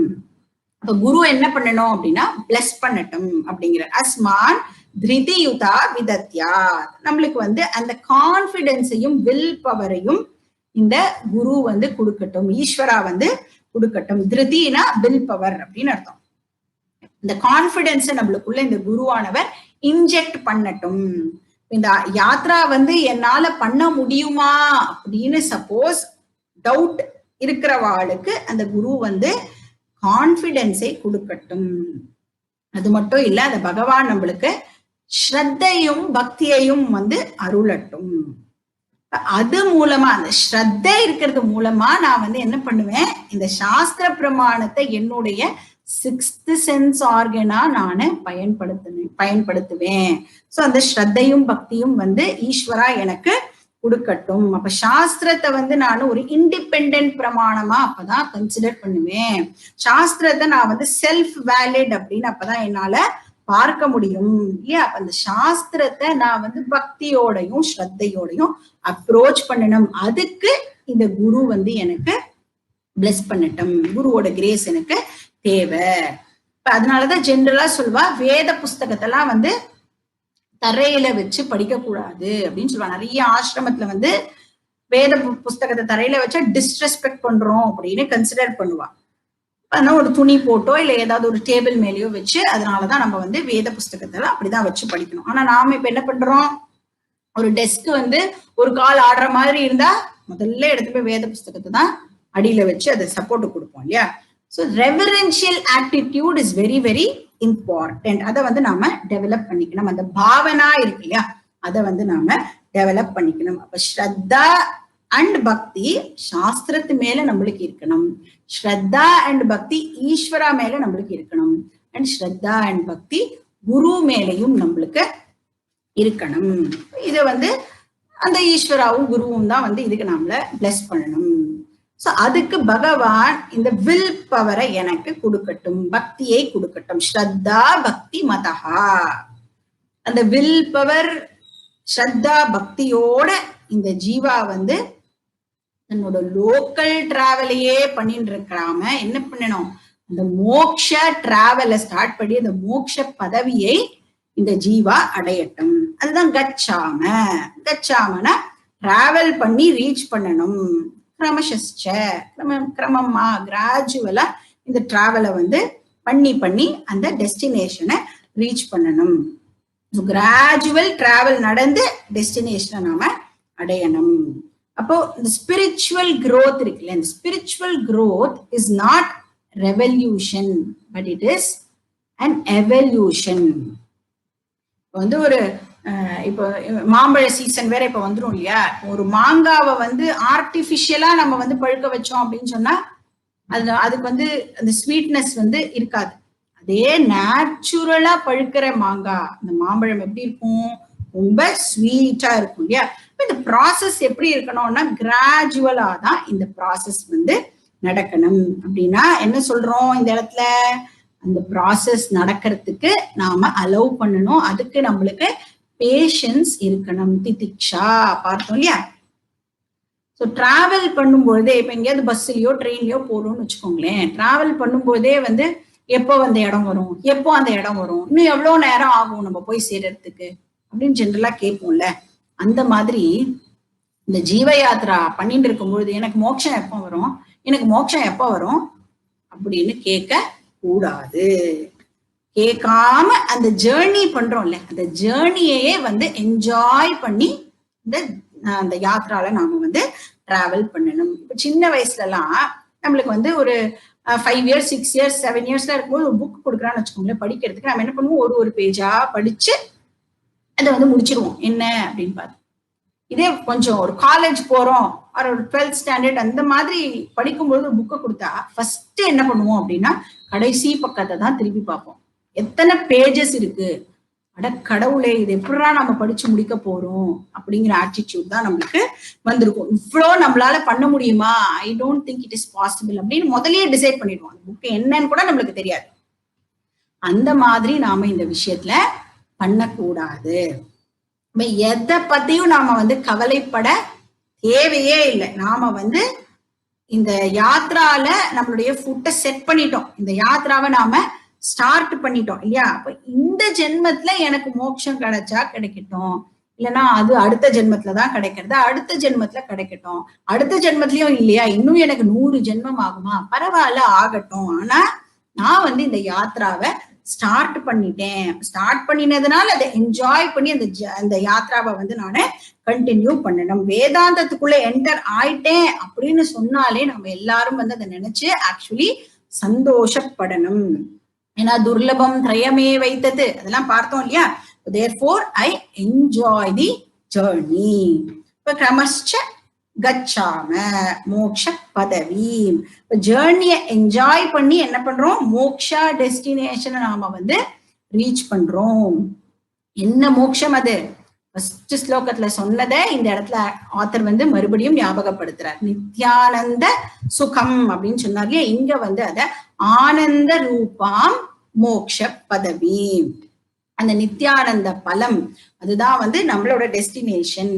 அப்ப குரு என்ன பண்ணணும் அப்படின்னா பிளஸ் பண்ணட்டும் அப்படிங்கிற. அஸ்மான் திருதியுதா விதத்யா, நம்மளுக்கு வந்து அந்த கான்பிடன்ஸையும் வில் பவரையும் இந்த குரு வந்து கொடுக்கட்டும், ஈஸ்வரா வந்து கொடுக்கட்டும். திருதினா வில் பவர் அப்படின்னு அர்த்தம். இந்த கான்பிடன்ஸ் நம்மளுக்குள்ள இந்த குருவானவர் இன்ஜெக்ட் பண்ணட்டும். இந்த யாத்ரா வந்து என்னால பண்ண முடியுமா அப்படின்னு சப்போஸ் டவுட் இருக்கிறவாளுக்கு அந்த குரு வந்து கான்பிடன்ஸை கொடுக்கட்டும். அது மட்டும் இல்ல, அந்த பகவான் நம்மளுக்கு ஸ்ரத்தையும் பக்தியையும் வந்து அருளட்டும். அது மூலமா, அந்த ஸ்ரத்தை இருக்கிறது மூலமா நான் வந்து என்ன பண்ணுவேன், இந்த சாஸ்திர பிரமாணத்தை என்னுடைய 6th சென்ஸ் ஆர்கனா நானு பயன்படுத்துவேன். சோ அந்த ஸ்ரத்தையும் பக்தியும் வந்து ஈஸ்வரா எனக்கு கொடுக்கட்டும். அப்ப சாஸ்திரத்தை வந்து நான் ஒரு இண்டிபெண்டன்ட் பிரமாணமா அப்பதான் கன்சிடர் பண்ணுவேன். சாஸ்திரத்தை நான் வந்து செல்ஃப் வேலிட் அப்படின்னு அப்பதான் என்னால பார்க்க முடியும் இல்லையா? அப்ப அந்த சாஸ்திரத்தை நான் வந்து பக்தியோடையும் ஸ்ரத்தையோடையும் அப்ரோச் பண்ணணும். அதுக்கு இந்த குரு வந்து எனக்கு பிளஸ் பண்ணட்டும், குருவோட கிரேஸ் எனக்கு தேவை. இப்ப அதனாலதான் ஜென்ரலா சொல்லுவா, வேத புஸ்தகத்தெல்லாம் வந்து தரையில வச்சு படிக்க கூடாது அப்படின்னு சொல்லுவா. நிறைய ஆசிரமத்துல வந்து வேத புஸ்தகத்தை தரையில வச்சா டிஸ்ரெஸ்பெக்ட் பண்றோம் அப்படின்னு கன்சிடர் பண்ணுவா. அதனால ஒரு துணி போட்டோ இல்ல ஏதாவது ஒரு டேபிள் மேலேயோ வச்சு, அதனாலதான் நம்ம வந்து வேத புஸ்தகத்துல அப்படிதான் வச்சு படிக்கணும். ஆனா நாம இப்ப என்ன பண்றோம், ஒரு டெஸ்க் வந்து ஒரு கால் ஆடுற மாதிரி இருந்தா முதல்ல எடுத்து போய் வேத புஸ்தகத்தை தான் அடியில வச்சு அதை சப்போர்ட் கொடுப்போம் இல்லையா? So reverential attitude is very very important. அதை வந்து நாம டெவலப் பண்ணிக்கணும். அந்த பாவனா இருக்கு இல்லையா, அதை வந்து நாம டெவலப் பண்ணிக்கணும். அப்ப ஸ்ரத்தா அண்ட் பக்தி சாஸ்திரத்து மேல நம்மளுக்கு இருக்கணும், ஸ்ரத்தா அண்ட் பக்தி ஈஸ்வரா மேல நம்மளுக்கு இருக்கணும், அண்ட் ஸ்ரத்தா அண்ட் பக்தி குரு மேலையும் நம்மளுக்கு இருக்கணும். இத வந்து அந்த ஈஸ்வராவும் குருவும் தான் வந்து இதுக்கு நம்மள பிளஸ் பண்ணணும். சோ அதுக்கு பகவான் இந்த வில் பவரை எனக்கு கொடுக்கட்டும், பக்தியை கொடுக்கட்டும். ஸ்ரத்தா பக்தி மதஹா, அந்த வில் பவர் ஸ்ரத்தா பக்தியோட இந்த ஜீவா வந்து தன்னோட லோக்கல் டிராவலையே பண்ணிட்டு இருக்கிறாம என்ன பண்ணணும், அந்த மோக்ஷ டிராவலை ஸ்டார்ட் பண்ணி அந்த மோக்ஷ பதவியை இந்த ஜீவா அடையட்டும். அதுதான் கச்சாம. கச்சாமனா டிராவல் பண்ணி ரீச் பண்ணணும். கிரமசஸ்ச, கிரமமா கிராஜுவலா இந்த டிராவலை வந்து பண்ணி பண்ணி அந்த டெஸ்டினேஷனை ரீச் பண்ணணும். கிராஜுவல் டிராவல் நடந்து டெஸ்டினேஷனை நாம அடையணும். அப்போ இந்த ஸ்பிரிச்சுவல் growth இருக்குல்ல, இந்த spiritual growth is not revolution but it is an evolution. வந்து ஒரு இப்போ மாம்பழ சீசன் வேற இப்ப வந்துடும் இல்லையா? ஒரு மாங்காவை வந்து ஆர்டிபிஷியலா நம்ம வந்து பழுக்க வச்சோம் அப்படின்னு சொன்னா அதுக்கு வந்து அந்த ஸ்வீட்னஸ் வந்து இருக்காது. அதே நேச்சுரலா பழுக்கிற மாங்காய், அந்த மாம்பழம் எப்படி இருக்கும், ரொம்ப ஸ்வீட்டா இருக்கும் இல்லையா? இந்த ப்ராசஸ் எப்படி இருக்கணும்னா கிராஜுவலா தான் இந்த ப்ராசஸ் வந்து நடக்கணும். அப்படின்னா என்ன சொல்றோம் இந்த இடத்துல? அந்த ப்ராசஸ் நடக்கிறதுக்கு நாம அலோவ் பண்ணணும். அதுக்கு நம்மளுக்கு பேஷன்ஸ் இருக்கணும். திதிக்ஷா பார்த்தோம் இல்லையா? ஸோ டிராவல் பண்ணும்போதே இப்ப எங்கேயாவது பஸ்லயோ ட்ரெயின்லயோ போறோம்னு வச்சுக்கோங்களேன், டிராவல் பண்ணும்போதே வந்து எப்போ அந்த இடம் வரும், எப்போ அந்த இடம் வரும், இன்னும் எவ்வளவு நேரம் ஆகும் நம்ம போய் சேர்றதுக்கு அப்படின்னு ஜென்ரலா கேட்போம்ல. அந்த மாதிரி இந்த ஜீவ யாத்ரா பண்ணிட்டு இருக்கும்பொழுது எனக்கு மோட்சம் எப்போ வரும், எனக்கு மோட்சம் எப்போ வரும் அப்படின்னு கேட்க கூடாது. கேட்காம அந்த ஜேர்னி பண்றோம்ல, அந்த ஜேர்னியே வந்து என்ஜாய் பண்ணி அந்த யாத்ரால நாம வந்து டிராவல் பண்ணணும். இப்ப சின்ன வயசுல எல்லாம் நம்மளுக்கு வந்து ஒரு 5 years 6 years 7 yearsல இருக்கும்போது ஒரு புக் கொடுக்குறான்னு வச்சுக்கோங்களேன் படிக்கிறதுக்கு. நம்ம என்ன பண்ணுவோம், ஒரு பேஜா படிச்சு அதை வந்து முடிச்சிருவோம் என்ன அப்படின்னு பார்த்து. இதே கொஞ்சம் ஒரு காலேஜ் போறோம், ஒரு 12th standard அந்த மாதிரி படிக்கும்போது ஒரு புக்கை கொடுத்தா ஃபர்ஸ்ட் என்ன பண்ணுவோம் அப்படின்னா கடைசி பக்கத்தை தான் திருப்பி பார்ப்போம். எத்தனை பேஜஸ் இருக்கு, அட கடவுளே இது எப்படா நம்ம படிச்சு முடிக்க போறோம் அப்படிங்கிற ஆட்டிடியூட் தான் நம்மளுக்கு வந்திருக்கும். இவ்வளோ நம்மளால பண்ண முடியுமா, I don't think it is possible அப்படின்னு முதல்லயே டிசைட் பண்ணிடுவோம். அந்த புக் என்னன்னு கூட நம்மளுக்கு தெரியாது. அந்த மாதிரி நாம இந்த விஷயத்துல பண்ணக்கூடாது. எதை பத்தியும் நாம வந்து கவலைப்பட தேவையே இல்லை. நாம வந்து இந்த யாத்ரால நம்மளுடைய ஃபுட்டை செட் பண்ணிட்டோம், இந்த யாத்ராவை நாம ஸ்டார்ட் பண்ணிட்டோம் இல்லையா? அப்ப இந்த ஜென்மத்துல எனக்கு மோட்சம் கிடைச்சா கிடைக்கட்டும், இல்லைன்னா அது அடுத்த ஜென்மத்துலதான் கிடைக்கிறது, அடுத்த ஜென்மத்துல கிடைக்கட்டும், அடுத்த ஜென்மத்திலயும் இல்லையா இன்னும் எனக்கு 100 ஜென்மம் ஆகுமா, பரவாயில்ல ஆகட்டும். ஆனா நான் வந்து இந்த யாத்ராவை ஸ்டார்ட் பண்ணிட்டேன், ஸ்டார்ட் பண்ணினதுனால அதை என்ஜாய் பண்ணி அந்த யாத்ராவை வந்து நானே கண்டினியூ பண்ணணும். வேதாந்தத்துக்குள்ள என்டர் ஆயிட்டேன் அப்படின்னு சொன்னாலே நம்ம எல்லாரும் வந்து அதை நினைச்சு ஆக்சுவலி சந்தோஷப்படணும். ஏன்னா துர்லபம் திரயமே வைத்தது அதெல்லாம் பார்த்தோம் இல்லையா? therefore I enjoy the journey. இப்ப கிரமஸ்ச கச்சாம மோக்ஷ பதவி. இப்ப ஜேர்னியை என்ஜாய் பண்ணி என்ன பண்றோம், மோக்ஷா டெஸ்டினேஷனை நாம வந்து ரீச் பண்றோம். என்ன மோட்சம் அது? ஃபர்ஸ்ட் ஸ்லோகத்துல சொன்னதை இந்த இடத்துல ஆத்தர் வந்து மறுபடியும் ஞாபகப்படுத்துறார். நித்யானந்த சுகம் அப்படின்னு சொன்னார் இல்லையா? இங்க வந்து அத ஆனந்த ரூபாம் மோக்ஷ பதவி, அந்த நித்யானந்த பலம் அதுதான் வந்து நம்மளோட டெஸ்டினேஷன்.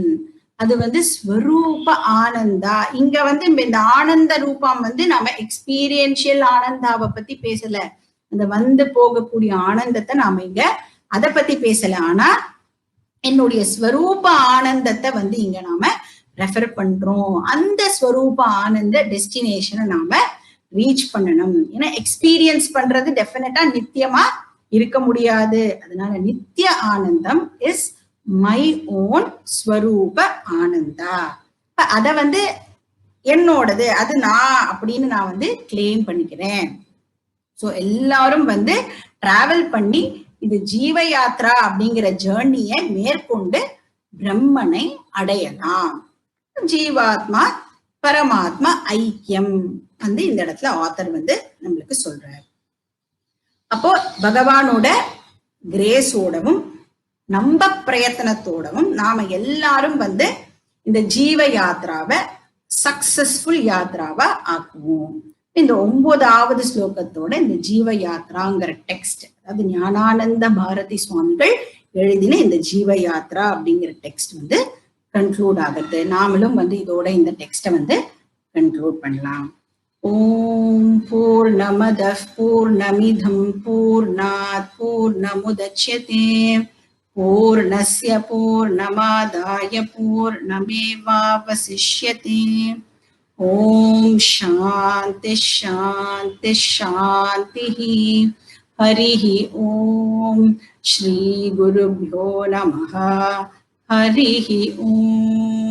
அது வந்து ஸ்வரூப ஆனந்தா. இங்க வந்து இந்த ஆனந்த ரூபம் வந்து நம்ம எக்ஸ்பீரியன்ஷியல் ஆனந்தாவை பத்தி பேசல, அந்த வந்து போகக்கூடிய ஆனந்தத்தை நாம இங்க அதை பத்தி பேசல. ஆனா என்னுடைய ஸ்வரூப ஆனந்தத்தை வந்து இங்க நாம ரெஃபர் பண்றோம். அந்த ஸ்வரூப ஆனந்த டெஸ்டினேஷனை நாம ரீச் பண்ணணும். ஏன்னா எக்ஸ்பீரியன்ஸ் பண்றது டெஃபினட்டா நித்தியமா இருக்க முடியாது. அதனால நித்திய ஆனந்தம் இஸ் மை ஓன் ஸ்வரூப ஆனந்தா. அத வந்து என்னோடது, அது நான் அப்படின்னு நான் வந்து கிளைம் பண்ணிக்கிறேன். ஸோ எல்லாரும் வந்து டிராவல் பண்ணி இது ஜீவ யாத்ரா அப்படிங்கிற ஜேர்னியை மேற்கொண்டு பிரம்மனை அடையலாம். ஜீவாத்மா பரமாத்மா ஐக்கியம் வந்து இந்த இடத்துல ஆத்தர் வந்து நம்மளுக்கு சொல்றாரு. அப்போ பகவானோட கிரேஸோடவும் நம்ம பிரயத்தனத்தோடவும் நாம எல்லாரும் வந்து இந்த ஜீவ யாத்ராவை சக்சஸ்ஃபுல் யாத்ராவா ஆக்குவோம். இந்த 9வது ஸ்லோகத்தோட இந்த ஜீவ யாத்ராங்கிற டெக்ஸ்ட், அதாவது ஞானானந்த பாரதி சுவாமிகள் எழுதின இந்த ஜீவ யாத்ரா அப்படிங்கிற டெக்ஸ்ட் வந்து கன்க்ளூட் ஆகுது. நாமளும் வந்து இதோட இந்த டெக்ஸ்ட வந்து கன்க்ளூட் பண்ணலாம். ஓம் பூர்ணமதః பூர்ணமிதம் பூர்ணாத் பூர்ணமுதச்யதே பூர்ணஸ்ய பூர்ணமாதாய பூர்ணமேவாவசிஷ்யதே. ஓம் சாந்தி சாந்தி சாந்தி. ஹரிஹி ஓம். ஸ்ரீ குருப்யோ நமஹ. ஹரிஹி ஓம்.